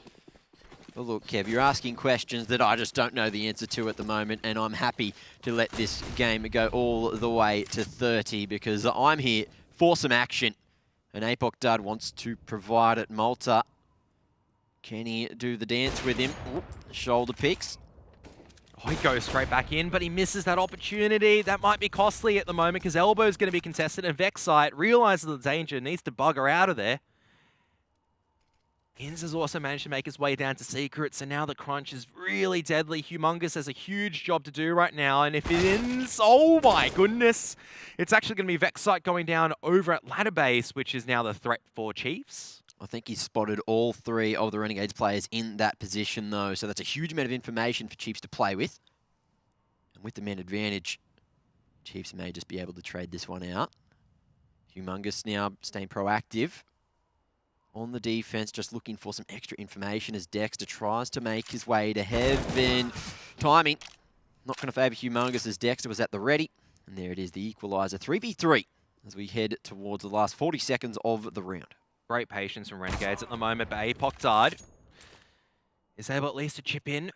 But look, Kev, you're asking questions that I just don't know the answer to at the moment, and I'm happy to let this game go all the way to 30 because I'm here for some action. And Apoc Dud wants to provide it. Malta, can he do the dance with him? Ooh, shoulder picks. Oh, he goes straight back in, but he misses that opportunity. That might be costly at the moment because Elbow's going to be contested, and Vexite realizes the danger, needs to bugger out of there. Inns has also managed to make his way down to Secret, so now the crunch is really deadly. Humongous has a huge job to do right now, and if it ends, oh my goodness, it's actually going to be Vexite going down over at ladder base, which is now the threat for Chiefs. I think he's spotted all 3 of the Renegades players in that position, though, so that's a huge amount of information for Chiefs to play with. And with the man advantage, Chiefs may just be able to trade this one out. Humongous now staying proactive on the defense, just looking for some extra information as Dexter tries to make his way to heaven. Timing, not going to favour Humongous as Dexter was at the ready. And there it is, the equaliser, 3v3, as we head towards the last 40 seconds of the round. Great patience from Renegades at the moment, but Apoc Dud is able at least to chip in.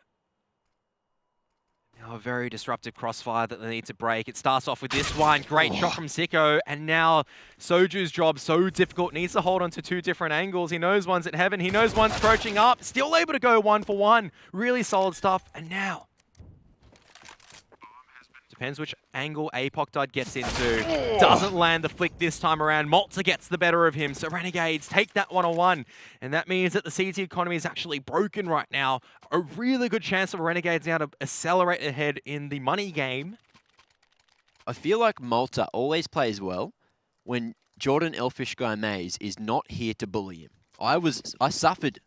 Now a very disruptive crossfire that they need to break. It starts off with this one. Great shot from Sicko. And now Soju's job, so difficult. Needs to hold on to 2 different angles. He knows one's at heaven. He knows one's approaching up. Still able to go 1 for 1. Really solid stuff. And now Depends which angle Apoctide gets into. Doesn't land the flick this time around. Malta gets the better of him. So Renegades take that 1-on-1. And that means that the CT economy is actually broken right now. A really good chance for Renegades now to accelerate ahead in the money game. I feel like Malta always plays well when Jordan Elfish Guy Mays is not here to bully him. I suffered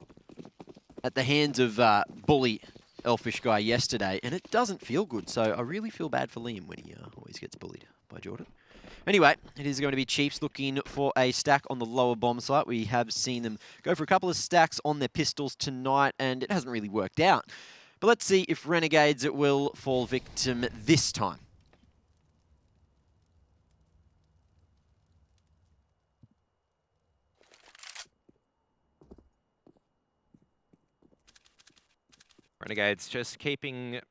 at the hands of bully Elfish Guy yesterday, and it doesn't feel good. So I really feel bad for Liam when he always gets bullied by Jordan. Anyway, it is going to be Chiefs looking for a stack on the lower bomb site. We have seen them go for a couple of stacks on their pistols tonight, and it hasn't really worked out. But let's see if Renegades will fall victim this time. Renegades just keeping a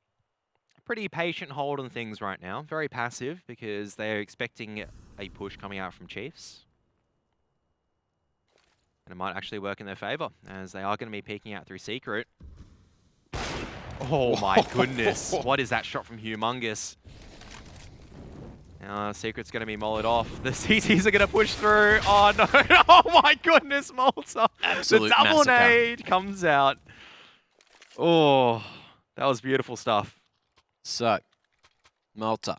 pretty patient hold on things right now. Very passive because they're expecting a push coming out from Chiefs. And it might actually work in their favor as they are going to be peeking out through Secret. Oh my goodness. What is that shot from Humongous? Secret's going to be mullered off. The CTs are going to push through. Oh no. Oh my goodness, Malta. Absolute the double massacre. nade comes out. Oh, that was beautiful stuff. So, Malta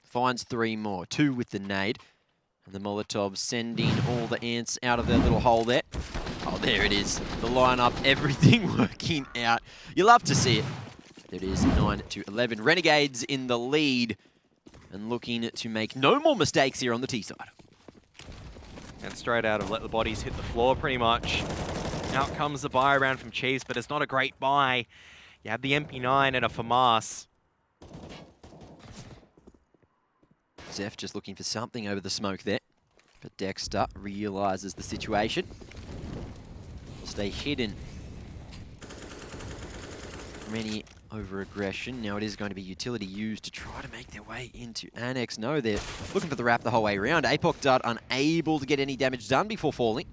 finds 3 more, 2 with the nade. And the Molotov sending all the ants out of their little hole there. Oh, there it is. The lineup, everything working out. You love to see it. There it is, 9-11. Renegades in the lead and looking to make no more mistakes here on the T side. And straight out of let the bodies hit the floor pretty much. Out comes the buy around from Chiefs, but it's not a great buy. You have the MP9 and a FAMAS. Zeph just looking for something over the smoke there. But Dexter realizes the situation. Stay hidden from any over-aggression. Now it is going to be utility used to try to make their way into Annex. No, they're looking for the wrap the whole way around. Apoctard unable to get any damage done before falling.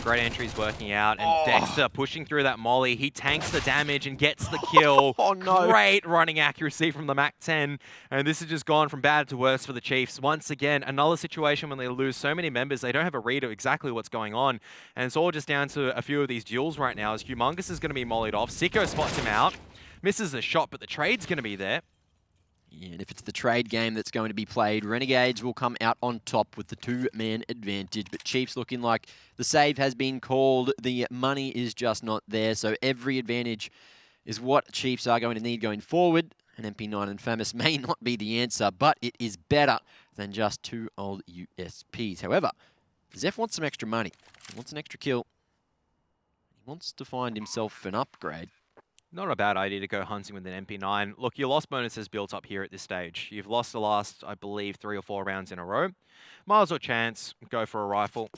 Great entries working out, and Dexter pushing through that molly. He tanks the damage and gets the kill. Oh no. Great running accuracy from the MAC-10. And this has just gone from bad to worse for the Chiefs. Once again, another situation when they lose so many members, they don't have a read of exactly what's going on. And it's all just down to a few of these duels right now, as Humongous is going to be mollied off. Sicko spots him out. Misses the shot, but the trade's going to be there. Yeah, and if it's the trade game that's going to be played, Renegades will come out on top with the 2-man advantage. But Chiefs looking like the save has been called. The money is just not there. So every advantage is what Chiefs are going to need going forward. And MP9 and FAMAS may not be the answer, but it is better than just 2 old USPs. However, Zeph wants some extra money. He wants an extra kill. He wants to find himself an upgrade. Not a bad idea to go hunting with an MP9. Look, your loss bonus has built up here at this stage. You've lost the last, I believe, 3 or 4 rounds in a row. Might as well chance, go for a rifle.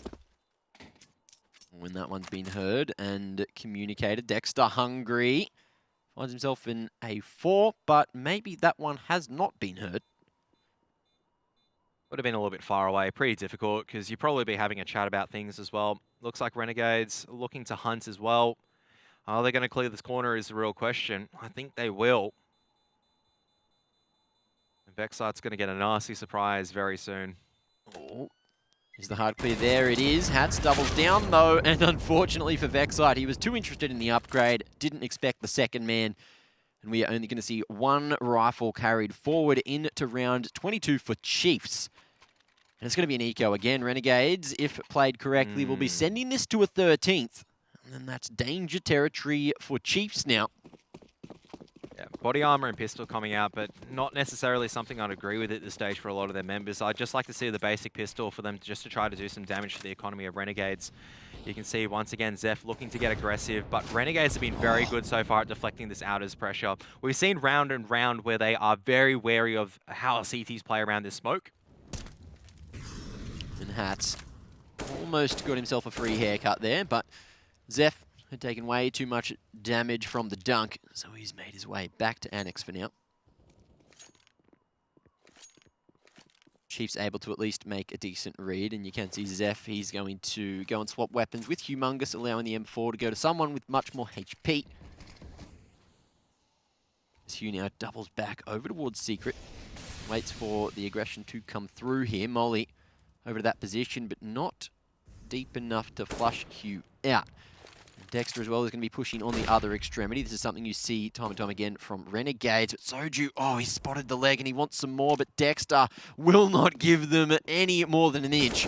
When that one's been heard and communicated, Dexter hungry. Finds himself in a 4, but maybe that one has not been heard. Would have been a little bit far away. Pretty difficult, because you'd probably be having a chat about things as well. Looks like Renegades looking to hunt as well. Are they going to clear this corner is the real question. I think they will. And Vexart's going to get a nasty surprise very soon. Oh, is the hard clear there? It is. Hats doubles down though, and unfortunately for Vexart, he was too interested in the upgrade, didn't expect the second man, and we are only going to see 1 rifle carried forward into round 22 for Chiefs. And it's going to be an eco again. Renegades, if played correctly, will be sending this to a 13th. And that's danger territory for Chiefs now. Yeah, body armor and pistol coming out, but not necessarily something I'd agree with at this stage for a lot of their members. I'd just like to see the basic pistol for them just to try to do some damage to the economy of Renegades. You can see, once again, Zeph looking to get aggressive, but Renegades have been very good so far at deflecting this outers pressure. We've seen round and round where they are very wary of how CTs play around this smoke. And Hats almost got himself a free haircut there, but Zeph had taken way too much damage from the dunk, so he's made his way back to Annex for now. Chiefs able to at least make a decent read, and you can see Zeph, he's going to go and swap weapons with Humongous, allowing the M4 to go to someone with much more HP. Hugh now doubles back over towards Secret. Waits for the aggression to come through here. Molly over to that position, but not deep enough to flush Hugh out. Dexter as well is going to be pushing on the other extremity. This is something you see time and time again from Renegades. But Soju, oh, he spotted the leg and he wants some more, but Dexter will not give them any more than an inch.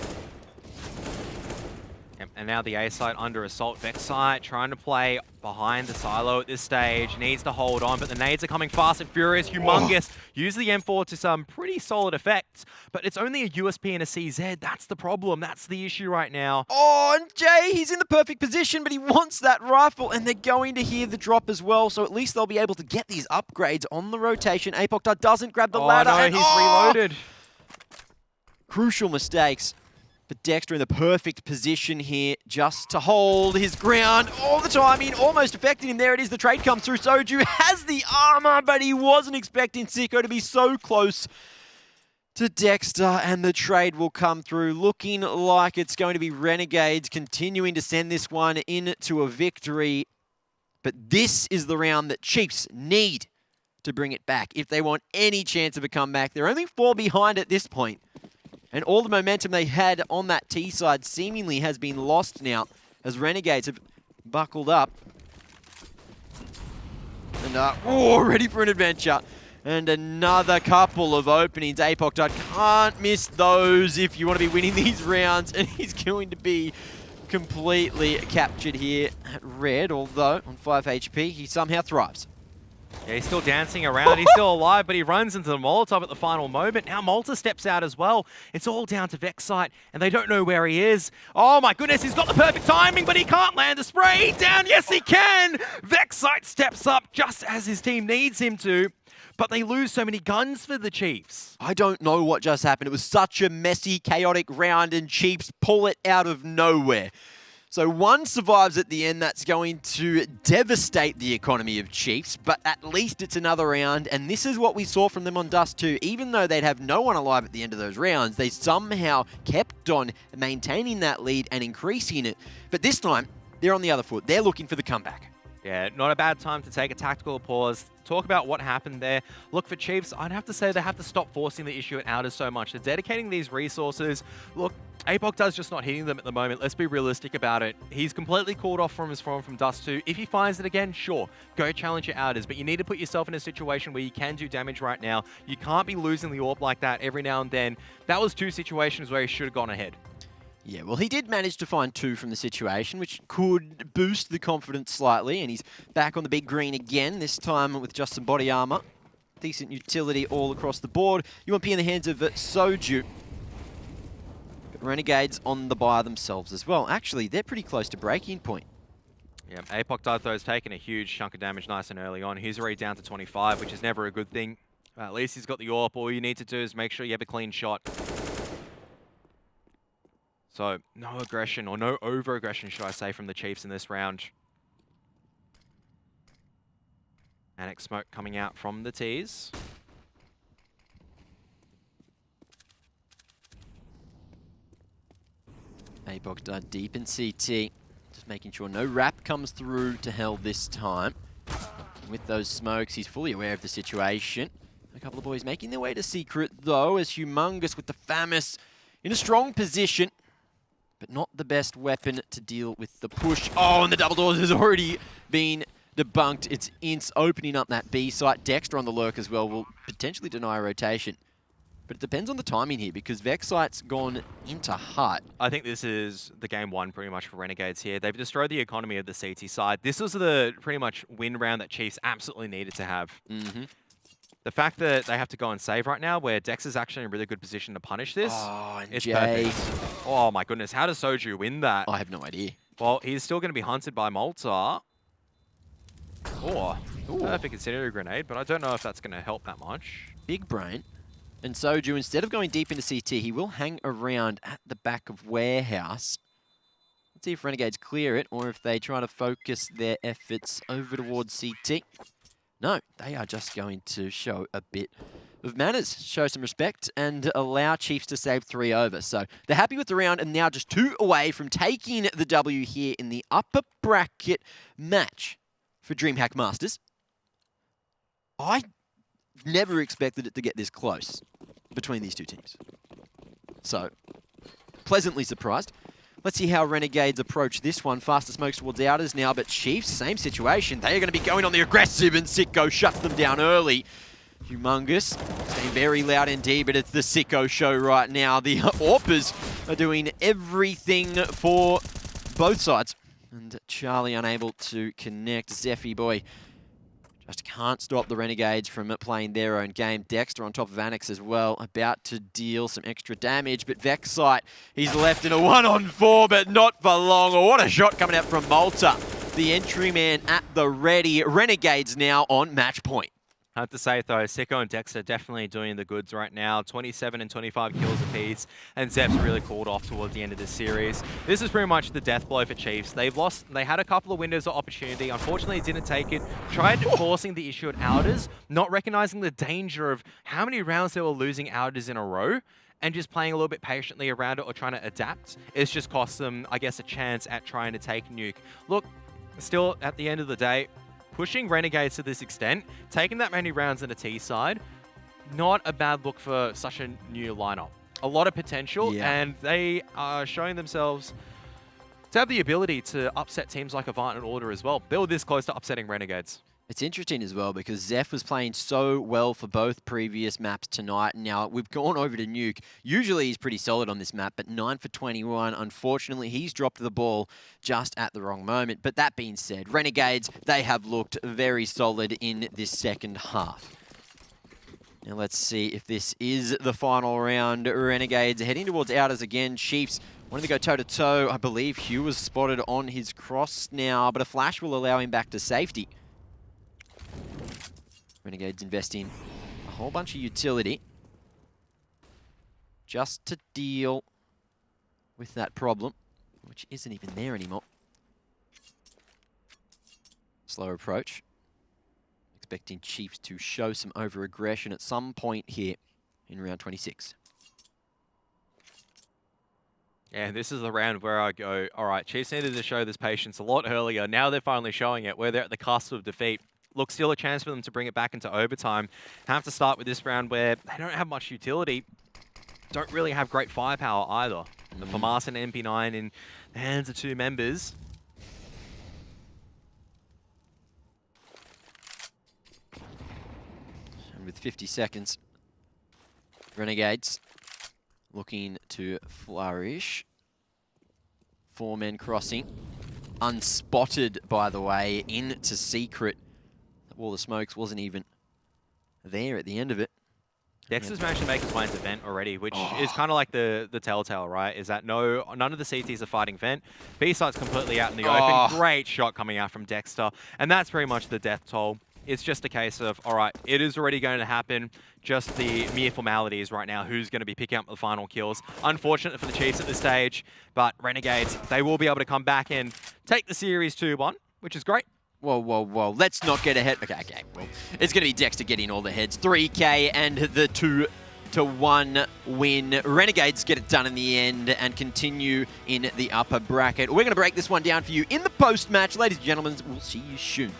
And now the A side under assault. Vexite trying to play behind the silo at this stage. Needs to hold on, but the nades are coming fast and furious. Humongous. Use the M4 to some pretty solid effects, but it's only a USP and a CZ. That's the problem. That's the issue right now. Oh, and Jay, he's in the perfect position, but he wants that rifle, and they're going to hear the drop as well, so at least they'll be able to get these upgrades on the rotation. Apoctar doesn't grab the ladder. No, and he's reloaded. Crucial mistakes. But Dexter in the perfect position here just to hold his ground all the time. I mean, almost affecting him. There it is. The trade comes through. Soju has the armor, but he wasn't expecting Sicko to be so close to Dexter, and the trade will come through. Looking like it's going to be Renegades continuing to send this one into a victory. But this is the round that Chiefs need to bring it back if they want any chance of a comeback. They're only 4 behind at this point. And all the momentum they had on that T side seemingly has been lost now as Renegades have buckled up. And ready for an adventure. And another couple of openings. Apoctar can't miss those if you want to be winning these rounds. And he's going to be completely captured here at red. Although on 5 HP, he somehow thrives. Yeah, he's still dancing around. He's still alive, but he runs into the Molotov at the final moment. Now Malta steps out as well. It's all down to Vexite, and they don't know where he is. Oh my goodness, he's got the perfect timing, but he can't land the spray down. Yes, he can. Vexite steps up just as his team needs him to, but they lose so many guns for the Chiefs. I don't know what just happened. It was such a messy, chaotic round, and Chiefs pull it out of nowhere. So one survives at the end. That's going to devastate the economy of Chiefs, but at least it's another round, and this is what we saw from them on Dust 2. Even though they'd have no one alive at the end of those rounds, they somehow kept on maintaining that lead and increasing it. But this time, they're on the other foot. They're looking for the comeback. Yeah, not a bad time to take a tactical pause, talk about what happened there. Look, for Chiefs, I'd have to say they have to stop forcing the issue at Outers so much. They're dedicating these resources. Look, Apoctar's just not hitting them at the moment. Let's be realistic about it. He's completely called off from his form from Dust 2. If he finds it again, sure, go challenge your Outers, but you need to put yourself in a situation where you can do damage right now. You can't be losing the AWP like that every now and then. That was 2 situations where he should have gone ahead. Yeah, well, he did manage to find 2 from the situation, which could boost the confidence slightly, and he's back on the big green again, this time with just some body armor. Decent utility all across the board. UMP in the hands of Soju. But Renegades on the buy themselves as well. Actually, they're pretty close to breaking point. Yeah, Apoctar, though, has taken a huge chunk of damage nice and early on. He's already down to 25, which is never a good thing. At least he's got the AWP. All you need to do is make sure you have a clean shot. So, no aggression, or no over-aggression, should I say, from the Chiefs in this round. Annex smoke coming out from the T's. Apoctar deep in CT. Just making sure no wrap comes through to hell this time. With those smokes, he's fully aware of the situation. A couple of boys making their way to Secret, though, as Humongous with the FAMAS in a strong position. But not the best weapon to deal with the push. Oh, and the double doors has already been debunked. It's Ince opening up that B site. Dexter on the lurk as well will potentially deny a rotation. But it depends on the timing here because Vexite's gone into hut. I think this is the game 1 pretty much for Renegades here. They've destroyed the economy of the CT side. This was the pretty much win round that Chiefs absolutely needed to have. The fact that they have to go and save right now, where Dex is actually in a really good position to punish this, and it's Jay. perfect. Oh my goodness, how does Soju win that? I have no idea. Well, he's still going to be hunted by Malta. Oh, perfect incendiary grenade, but I don't know if that's going to help that much. Big brain. And Soju, instead of going deep into CT, he will hang around at the back of Warehouse. Let's see if Renegades clear it, or if they try to focus their efforts over towards CT. No, they are just going to show a bit of manners, show some respect, and allow Chiefs to save 3 over. So they're happy with the round, and now just 2 away from taking the W here in the upper bracket match for DreamHack Masters. I never expected it to get this close between these two teams. So, pleasantly surprised. Let's see how Renegades approach this one. Faster smokes towards Outers now, but Chiefs, same situation. They are going to be going on the aggressive, and Sicko shuts them down early. Humongous, staying very loud indeed, but it's the Sicko show right now. The Orpers are doing everything for both sides. And Charlie unable to connect. Zephy boy just can't stop the Renegades from playing their own game. Dexter on top of Annex as well, about to deal some extra damage, but Vexite, he's left in a 1-on-4, but not for long. Oh, what a shot coming out from Malta. The entry man at the ready. Renegades now on match point. I have to say, though, Sicko and Dexter definitely doing the goods right now. 27 and 25 kills apiece, and Zep's really cooled off towards the end of this series. This is pretty much the death blow for Chiefs. They had a couple of windows of opportunity. Unfortunately, didn't take it. Tried forcing the issue at Outers, not recognizing the danger of how many rounds they were losing Outers in a row, and just playing a little bit patiently around it or trying to adapt. It's just cost them, I guess, a chance at trying to take Nuke. Look, still, at the end of the day, pushing Renegades to this extent, taking that many rounds in a T side, not a bad look for such a new lineup. A lot of potential, and they are showing themselves to have the ability to upset teams like Avant and Order as well. They were this close to upsetting Renegades. It's interesting as well because Zeph was playing so well for both previous maps tonight. Now, we've gone over to Nuke. Usually he's pretty solid on this map, but 9 for 21. Unfortunately, he's dropped the ball just at the wrong moment. But that being said, Renegades, they have looked very solid in this second half. Now, let's see if this is the final round. Renegades heading towards Outers again. Chiefs wanting to go toe-to-toe. I believe Hugh was spotted on his cross now, but a flash will allow him back to safety. Renegades investing a whole bunch of utility just to deal with that problem, which isn't even there anymore. Slow approach. Expecting Chiefs to show some over-aggression at some point here in round 26. And this is the round where I go, all right, Chiefs needed to show this patience a lot earlier. Now they're finally showing it, where they're at the cusp of defeat. Look, still a chance for them to bring it back into overtime. Have to start with this round where they don't have much utility. Don't really have great firepower either. The FAMAS and MP9 in the hands of two members. And with 50 seconds, Renegades looking to flourish. 4 men crossing. Unspotted, by the way, into Secret. Wall of Smokes wasn't even there at the end of it. Dexter's managed to make his way into Vent already, which is kind of like the telltale, right? Is that none of the CTs are fighting Vent. B-side's completely out in the open. Great shot coming out from Dexter. And that's pretty much the death toll. It's just a case of, all right, it is already going to happen. Just the mere formalities right now. Who's going to be picking up the final kills? Unfortunate for the Chiefs at this stage, but Renegades, they will be able to come back and take the series 2-1, which is great. Whoa, whoa, whoa. Let's not get ahead. Okay. Well, it's going to be Dexter getting all the heads. 3K and the 2-1 win. Renegades get it done in the end and continue in the upper bracket. We're going to break this one down for you in the post-match. Ladies and gentlemen, we'll see you soon.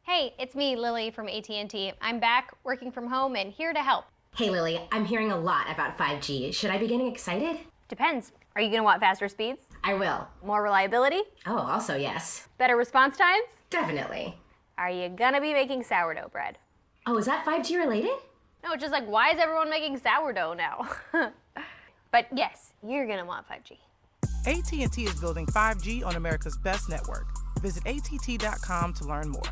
Hey, it's me, Lily from AT&T. I'm back working from home and here to help. Hey Lily, I'm hearing a lot about 5G. Should I be getting excited? Depends. Are you gonna want faster speeds? I will. More reliability? Oh, also yes. Better response times? Definitely. Are you gonna be making sourdough bread? Oh, is that 5G related? No, it's just like, why is everyone making sourdough now? But yes, you're gonna want 5G. AT&T is building 5G on America's best network. Visit att.com to learn more.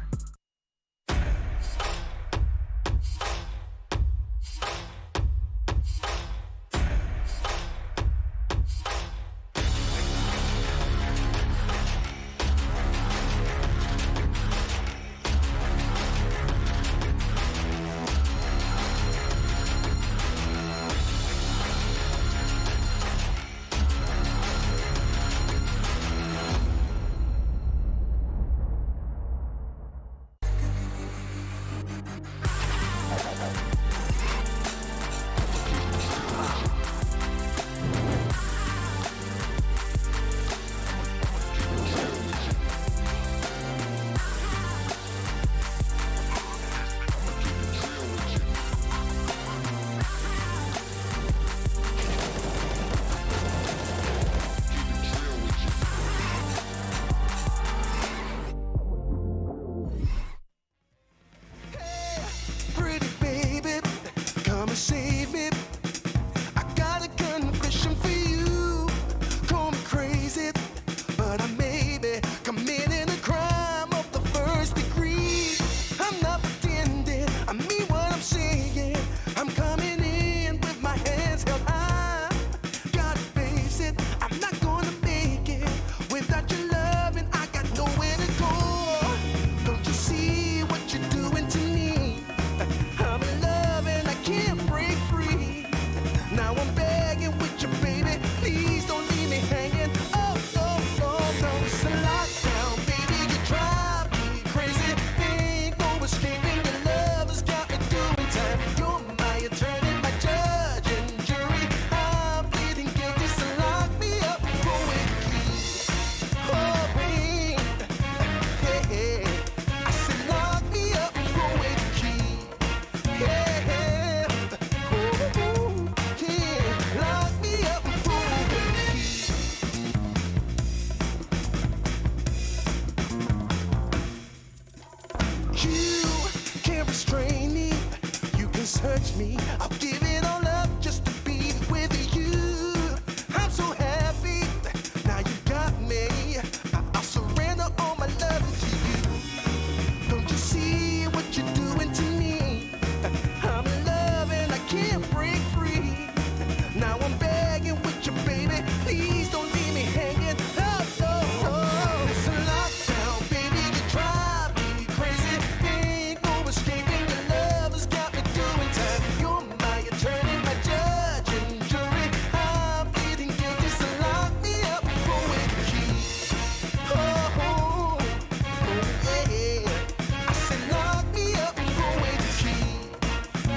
restrain me. You can search me. I'll give it all up just to be with you. I'm so happy. Now you got me. I'll surrender all my love to you. Don't you see what you're doing to me? I'm in love and I can't break free. Now I'm begging with you, baby. Please don't leave me hanging. Oh, oh, oh. It's a lockdown, baby. You drive me crazy. Ain't no escaping. Your love has got me doing time. You're my attorney, my judge and jury. I'm pleading guilty, so lock me up for with the key. Oh, oh, oh, yeah. I said lock me up for with the key.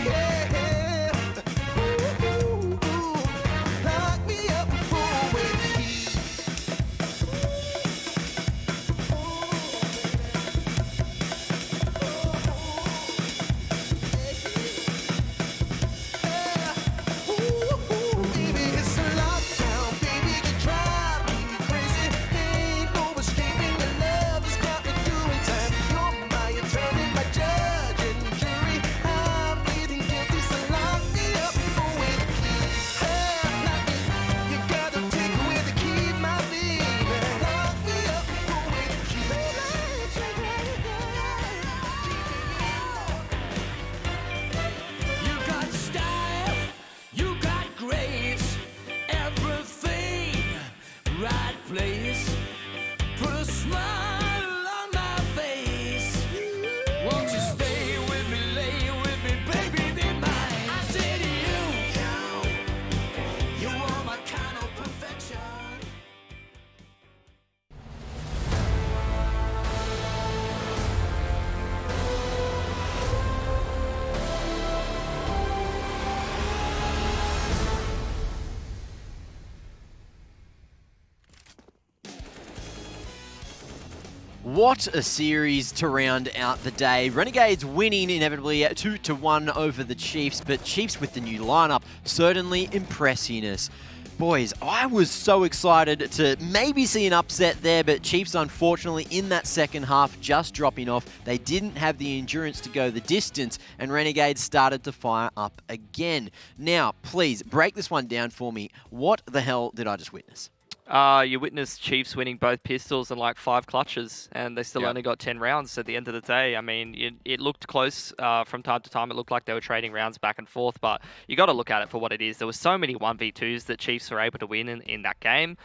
Yeah. Ooh, ooh, ooh. Lock me up for with the key. Baby, it's a lockdown, baby. You drive me crazy. Ain't no escaping. Your love has got me doing time. You're my attorney, my judge and jury. I'm pleading guilty, so lock me up for with the key. Lock me. You gotta take away the key, my baby. Lock me up for with the key. You got style, you got grace, everything, right place. Put a smile on my face. Won't you stay with me, lay with me, baby, be mine? I said you are my kind of perfection. What a series to round out the day. Renegades winning inevitably 2-1 over the Chiefs, but Chiefs with the new lineup certainly impressing us. Boys, I was so excited to maybe see an upset there, but Chiefs unfortunately in that second half just dropping off. They didn't have the endurance to go the distance, and Renegades started to fire up again. Now, please break this one down for me. What the hell did I just witness? You witnessed Chiefs winning both pistols and like 5 clutches, and they still only got 10 rounds at the end of the day. I mean, it looked close from time to time. It looked like they were trading rounds back and forth, but you got to look at it for what it is. There were so many 1v2s that Chiefs were able to win in that game.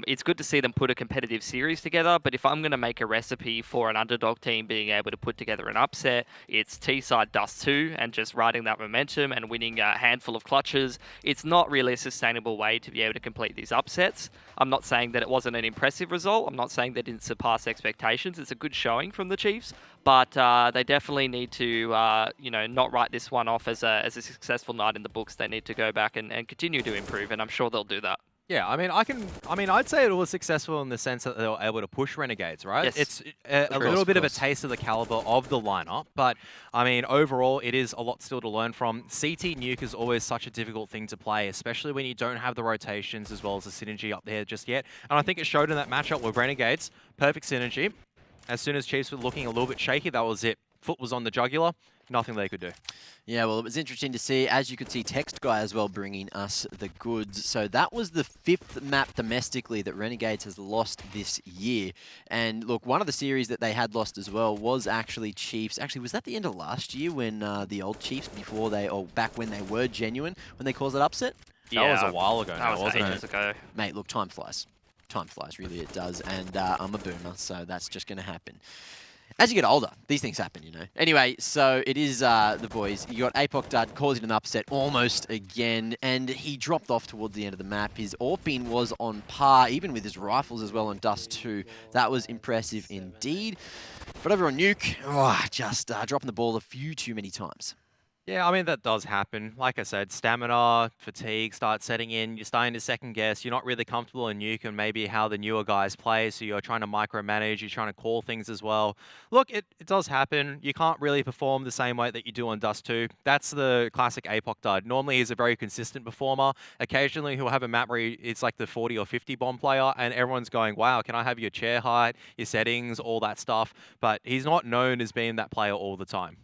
It's good to see them put a competitive series together, but if I'm going to make a recipe for an underdog team being able to put together an upset, it's T-side Dust 2 and just riding that momentum and winning a handful of clutches. It's not really a sustainable way to be able to complete these upsets. I'm not saying that it wasn't an impressive result. I'm not saying they didn't surpass expectations. It's a good showing from the Chiefs, but they definitely need to, not write this one off as a successful night in the books. They need to go back and continue to improve, and I'm sure they'll do that. Yeah, I'd say it was successful in the sense that they were able to push Renegades, right? Yes. It's a little bit of a taste of the caliber of the lineup, but I mean, overall, it is a lot still to learn from. CT Nuke is always such a difficult thing to play, especially when you don't have the rotations as well as the synergy up there just yet. And I think it showed in that matchup with Renegades. Perfect synergy. As soon as Chiefs were looking a little bit shaky, that was it. Foot was on the jugular. Nothing they could do. Yeah, well, it was interesting to see, as you could see, Text Guy as well bringing us the goods. So that was the 5th map domestically that Renegades has lost this year. And look, one of the series that they had lost as well was actually Chiefs. Actually, was that the end of last year when the old Chiefs, before they, or back when they were genuine, when they caused that upset? That was a while ago That now, was wasn't ages it? ago. Mate, look, time flies. Time flies, really it does. And I'm a boomer, so that's just going to happen. As you get older, these things happen, you know. Anyway, so it is the boys. You got Apoc Dud causing an upset almost again, and he dropped off towards the end of the map. His AWP was on par, even with his rifles as well on Dust 2. That was impressive indeed. But over on Nuke, just dropping the ball a few too many times. Yeah, I mean, that does happen. Like I said, stamina, fatigue start setting in. You're starting to second guess. You're not really comfortable in Nuke and maybe how the newer guys play, so you're trying to micromanage. You're trying to call things as well. Look, it does happen. You can't really perform the same way that you do on Dust 2. That's the classic Apoc dud. Normally, he's a very consistent performer. Occasionally, he'll have a map where it's like the 40 or 50 bomb player, and everyone's going, wow, can I have your chair height, your settings, all that stuff? But he's not known as being that player all the time.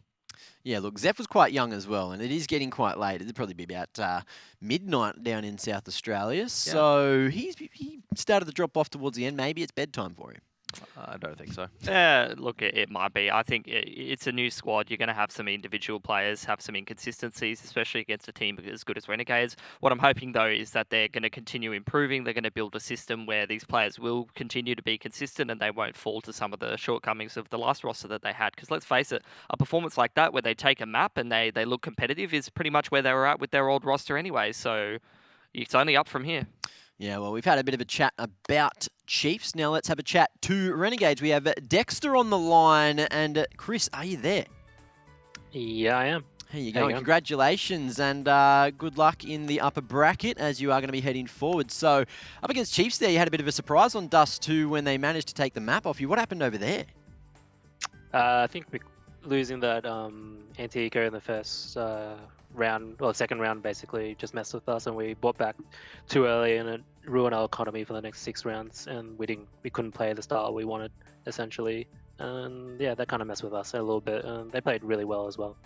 Yeah, look, Zeph was quite young as well, and it is getting quite late. It'd probably be about midnight down in South Australia. So he started to drop off towards the end. Maybe it's bedtime for him. I don't think so. Look, it might be. I think it's a new squad. You're going to have some individual players have some inconsistencies, especially against a team as good as Renegades. What I'm hoping, though, is that they're going to continue improving. They're going to build a system where these players will continue to be consistent and they won't fall to some of the shortcomings of the last roster that they had. Because let's face it, a performance like that where they take a map and they look competitive is pretty much where they were at with their old roster anyway. So it's only up from here. Yeah, well, we've had a bit of a chat about Chiefs. Now let's have a chat to Renegades. We have Dexter on the line, and Chris, are you there? Yeah, I am. There you go. Congratulations, and good luck in the upper bracket as you are going to be heading forward. So, up against Chiefs there, you had a bit of a surprise on Dust 2 when they managed to take the map off you. What happened over there? I think losing that anti-eco in the first round, or second round, basically just messed with us, and we bought back too early, and it ruined our economy for the next 6 rounds, and we couldn't play the style we wanted, essentially. And yeah, that kind of messed with us a little bit. They played really well as well.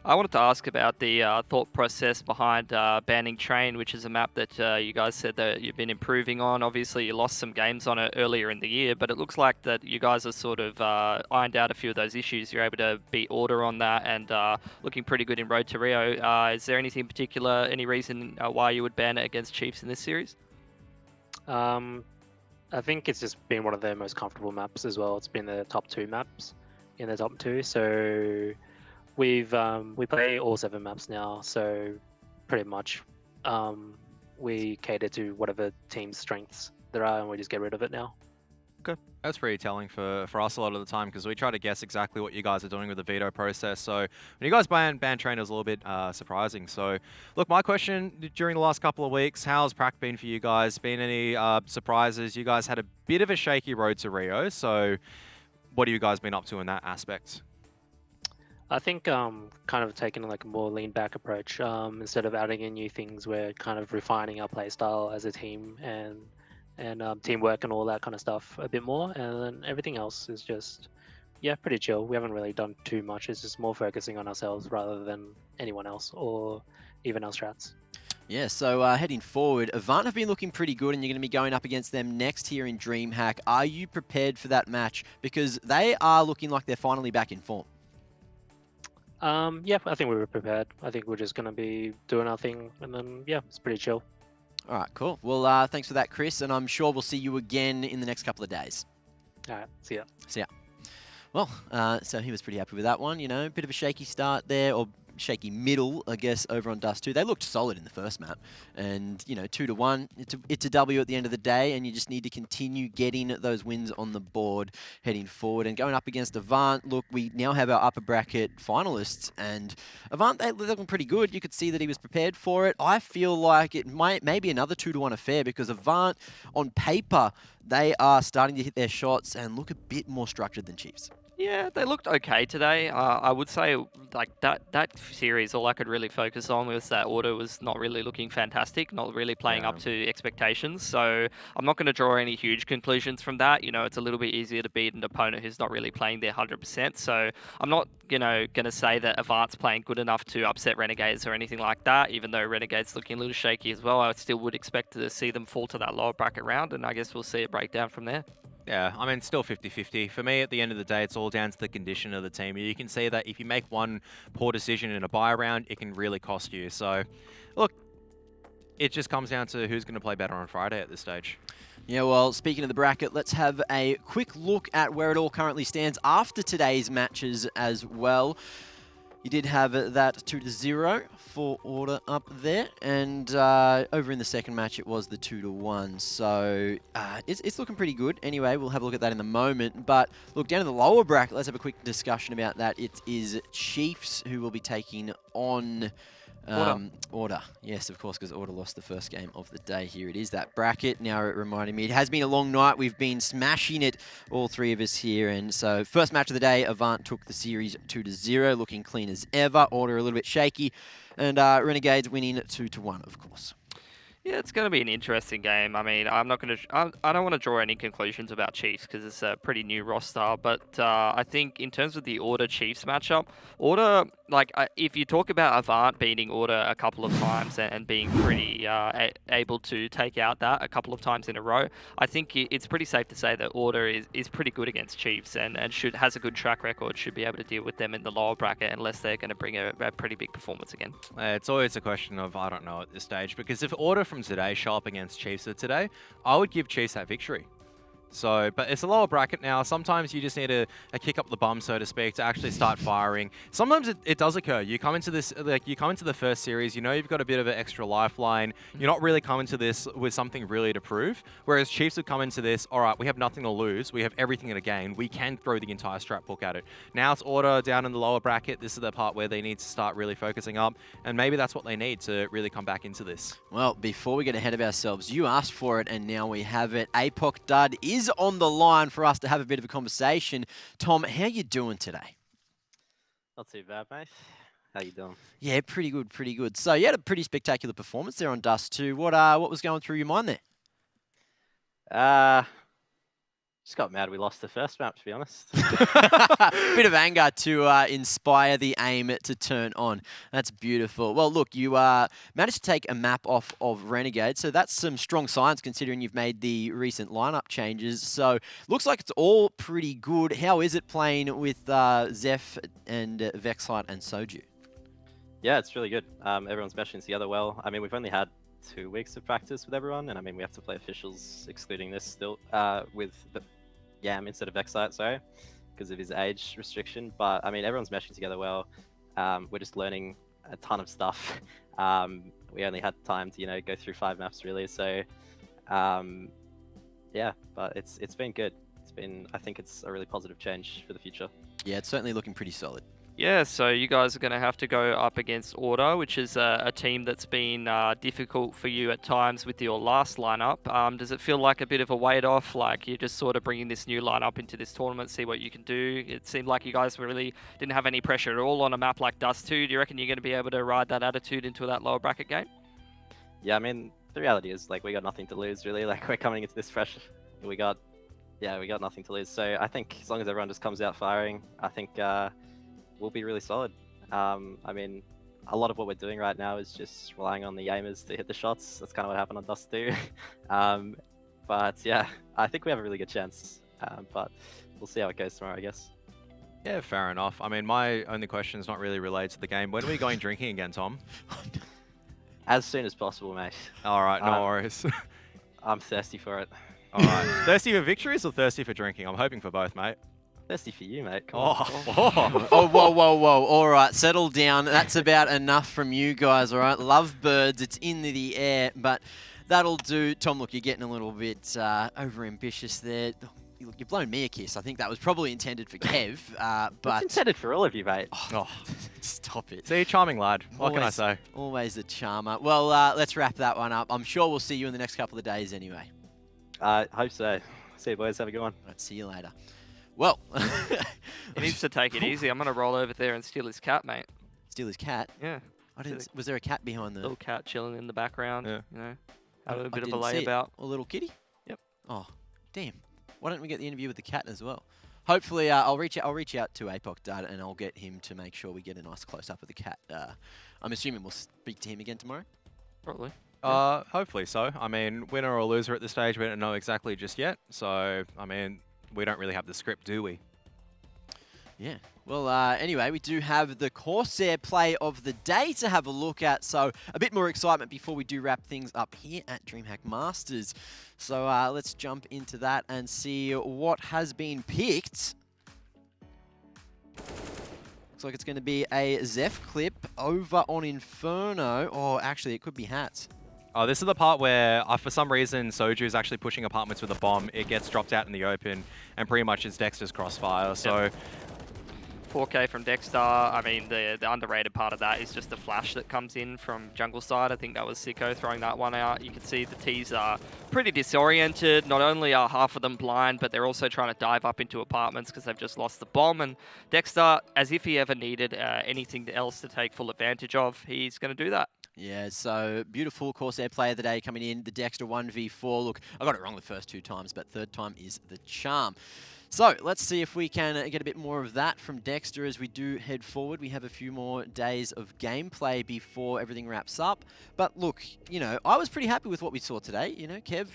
I wanted to ask about the thought process behind banning Train, which is a map that you guys said that you've been improving on. Obviously, you lost some games on it earlier in the year, but it looks like that you guys are sort of ironed out a few of those issues. You're able to beat Order on that and looking pretty good in Road to Rio. Is there anything in particular, any reason why you would ban it against Chiefs in this series? I think it's just been one of their most comfortable maps as well. It's been the top 2 maps in the top 2, so we play all 7 maps now, so pretty much we cater to whatever team's strengths there are, and we just get rid of it now. Okay, that's pretty telling for us a lot of the time, because we try to guess exactly what you guys are doing with the veto process. So when you guys ban Train, it was a little bit surprising. So look, my question during the last couple of weeks, how's Prac been for you guys? Been any surprises? You guys had a bit of a shaky road to Rio, so what have you guys been up to in that aspect? I think kind of taking like a more lean back approach. Instead of adding in new things, we're kind of refining our play style as a team and teamwork and all that kind of stuff a bit more. And then everything else is just, yeah, pretty chill. We haven't really done too much. It's just more focusing on ourselves rather than anyone else or even our strats. Yeah, so heading forward, Avant have been looking pretty good, and you're going to be going up against them next here in DreamHack. Are you prepared for that match? Because they are looking like they're finally back in form. Yeah, I think we were prepared. I think we're just going to be doing our thing, and then, yeah, it's pretty chill. All right, cool. Well, thanks for that, Chris, and I'm sure we'll see you again in the next couple of days. All right, see ya. See ya. Well, so he was pretty happy with that one, you know, bit of a shaky start there, or shaky middle, I guess, over on Dust 2. They looked solid in the first map, and, you know, 2-1, it's a W at the end of the day, and you just need to continue getting those wins on the board heading forward. And going up against Avant, look, we now have our upper bracket finalists, and Avant, they're looking pretty good. You could see that he was prepared for it. I feel like it may be another 2-1 affair, because Avant, on paper, they are starting to hit their shots and look a bit more structured than Chiefs. Yeah, they looked okay today. I would say, like, that series, all I could really focus on was that Order was not really looking fantastic, not really playing up to expectations. So I'm not going to draw any huge conclusions from that. You know, it's a little bit easier to beat an opponent who's not really playing their 100%. So I'm not, you know, going to say that Avant's playing good enough to upset Renegades or anything like that, even though Renegades looking a little shaky as well. I still would expect to see them fall to that lower bracket round, and I guess we'll see it break down from there. Yeah, I mean, still 50-50. For me, at the end of the day, it's all down to the condition of the team. You can see that if you make one poor decision in a buy round, it can really cost you. So, look, it just comes down to who's going to play better on Friday at this stage. Yeah, well, speaking of the bracket, let's have a quick look at where it all currently stands after today's matches as well. You did have that 2-0 for Order up there, and over in the second match it was the 2-1. So it's looking pretty good. Anyway, we'll have a look at that in a moment. But look, down in the lower bracket, let's have a quick discussion about that. It is Chiefs who will be taking on Order. Yes, of course, because Order lost the first game of the day. Here it is, that bracket. Now it reminded me, it has been a long night. We've been smashing it, all three of us here. And so first match of the day, Avant took the series 2-0, looking clean as ever. Order a little bit shaky. And Renegades winning 2-1, of course. Yeah, it's going to be an interesting game. I mean, I'm not going to. I don't want to draw any conclusions about Chiefs because it's a pretty new roster. But I think in terms of the Order Chiefs matchup, Order, like if you talk about Avant beating Order a couple of times and being pretty able to take out that a couple of times in a row, I think it's pretty safe to say that Order is pretty good against Chiefs and has a good track record. Should be able to deal with them in the lower bracket unless they're going to bring a pretty big performance again. It's always a question of I don't know at this stage, because if Order from today show up against Chiefs of today, I would give Chiefs that victory. So, but it's a lower bracket now. Sometimes you just need a kick up the bum, so to speak, to actually start firing. Sometimes it does occur. You come into this, like you come into the first series, you know you've got a bit of an extra lifeline. You're not really coming to this with something really to prove. Whereas Chiefs have come into this, all right, we have nothing to lose. We have everything to gain. We can throw the entire strap book at it. Now it's Order down in the lower bracket. This is the part where they need to start really focusing up. And maybe that's what they need to really come back into this. Well, before we get ahead of ourselves, you asked for it and now we have it. APOC Dud is on the line for us to have a bit of a conversation. Tom, how you doing today? Not too bad, mate. How you doing? Yeah, pretty good, pretty good. So you had a pretty spectacular performance there on Dust 2. What was going through your mind there? Just got mad we lost the first map, to be honest. Bit of anger to inspire the aim to turn on. That's beautiful. Well, look, you managed to take a map off of Renegades, so that's some strong signs considering you've made the recent lineup changes. So looks like it's all pretty good. How is it playing with Zeph and Vexlight and Soju? Yeah, it's really good. Everyone's meshing together well. I mean, we've only had 2 weeks of practice with everyone, and I mean, we have to play officials excluding this still with Yam instead of Vexlight, sorry, because of his age restriction. But I mean, everyone's meshing together well. We're just learning a ton of stuff. We only had time to, go through 5 maps really. So, yeah, but it's been good. I think it's a really positive change for the future. Yeah, it's certainly looking pretty solid. Yeah, so you guys are going to have to go up against Order, which is a team that's been difficult for you at times with your last lineup. Does it feel like a bit of a weight off, like you're just sort of bringing this new lineup into this tournament, see what you can do? It seemed like you guys really didn't have any pressure at all on a map like Dust 2. Do you reckon you're going to be able to ride that attitude into that lower bracket game? Yeah, I mean, the reality is, like, we got nothing to lose, really. Like, we're coming into this fresh. We got nothing to lose. So I think as long as everyone just comes out firing, I think we'll be really solid. I mean, a lot of what we're doing right now is just relying on the aimers to hit the shots. That's kind of what happened on Dust 2. But yeah, I think we have a really good chance. But we'll see how it goes tomorrow, I guess. Yeah, fair enough. I mean, my only question is not really related to the game. When are we going drinking again, Tom? As soon as possible, mate. All right, no worries. I'm thirsty for it. All right. Thirsty for victories or thirsty for drinking? I'm hoping for both, mate. Thirsty for you, mate. Come on. Oh, whoa. All right, settle down. That's about enough from you guys, all right? Lovebirds, it's in the air, but that'll do. Tom, look, you're getting a little bit overambitious there. Look, you've blown me a kiss. I think that was probably intended for Kev, but... It's intended for all of you, mate. Oh, stop it. See, charming lad. What can I say? Always a charmer. Well, let's wrap that one up. I'm sure we'll see you in the next couple of days anyway. I hope so. See you, boys. Have a good one. All right, see you later. Well, he needs to take it easy. I'm going to roll over there and steal his cat, mate. Steal his cat? Yeah. Was there a cat behind the... Little cat chilling in the background. Yeah. Have a bit of a layabout. A little kitty? Yep. Oh, damn. Why don't we get the interview with the cat as well? Hopefully, I'll reach out to APOC Dad and I'll get him to make sure we get a nice close-up of the cat. I'm assuming we'll speak to him again tomorrow? Probably. Hopefully so. I mean, winner or loser at this stage, we don't know exactly just yet. So, I mean, we don't really have the script, do we? Yeah. Well, anyway, we do have the Corsair play of the day to have a look at. So a bit more excitement before we do wrap things up here at DreamHack Masters. So let's jump into that and see what has been picked. Looks like it's going to be a Zeph clip over on Inferno. Oh, actually, it could be Hats. Oh, this is the part where, for some reason, Soju is actually pushing apartments with a bomb. It gets dropped out in the open, and pretty much it's Dexter's crossfire. So, yep. 4K from Dexter. I mean, the underrated part of that is just the flash that comes in from jungle side. I think that was Sicko throwing that one out. You can see the T's are pretty disoriented. Not only are half of them blind, but they're also trying to dive up into apartments because they've just lost the bomb. And Dexter, as if he ever needed anything else to take full advantage of, he's going to do that. Yeah, so beautiful Corsair player of the day coming in, the Dexter 1v4. Look, I got it wrong the first 2 times, but third time is the charm. So let's see if we can get a bit more of that from Dexter as we do head forward. We have a few more days of gameplay before everything wraps up. But look, you know, I was pretty happy with what we saw today. You know, Kev,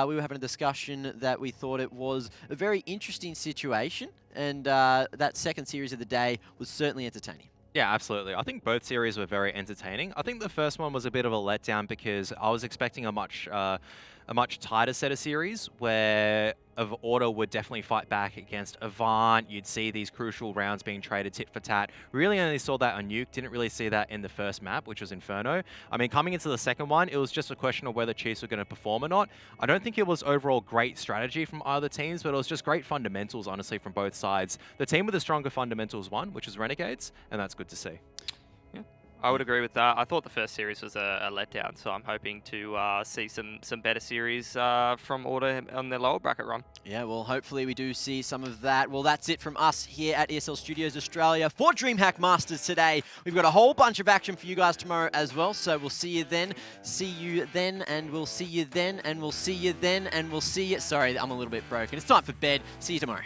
we were having a discussion that we thought it was a very interesting situation. And that second series of the day was certainly entertaining. Yeah, absolutely. I think both series were very entertaining. I think the first one was a bit of a letdown because I was expecting a much tighter set of series where of Order would definitely fight back against Avant. You'd see these crucial rounds being traded tit for tat. Really only saw that on Nuke. Didn't really see that in the first map, which was Inferno. I mean, coming into the second one, it was just a question of whether Chiefs were going to perform or not. I don't think it was overall great strategy from either teams, but it was just great fundamentals, honestly, from both sides. The team with the stronger fundamentals won, which is Renegades, and that's good to see. I would agree with that. I thought the first series was a letdown, so I'm hoping to see some better series from Order on their lower bracket run. Yeah, well, hopefully we do see some of that. Well, that's it from us here at ESL Studios Australia for DreamHack Masters today. We've got a whole bunch of action for you guys tomorrow as well, so we'll see you then, and we'll see you then, and we'll see you then, and we'll see you... Sorry, I'm a little bit broken. It's time for bed. See you tomorrow.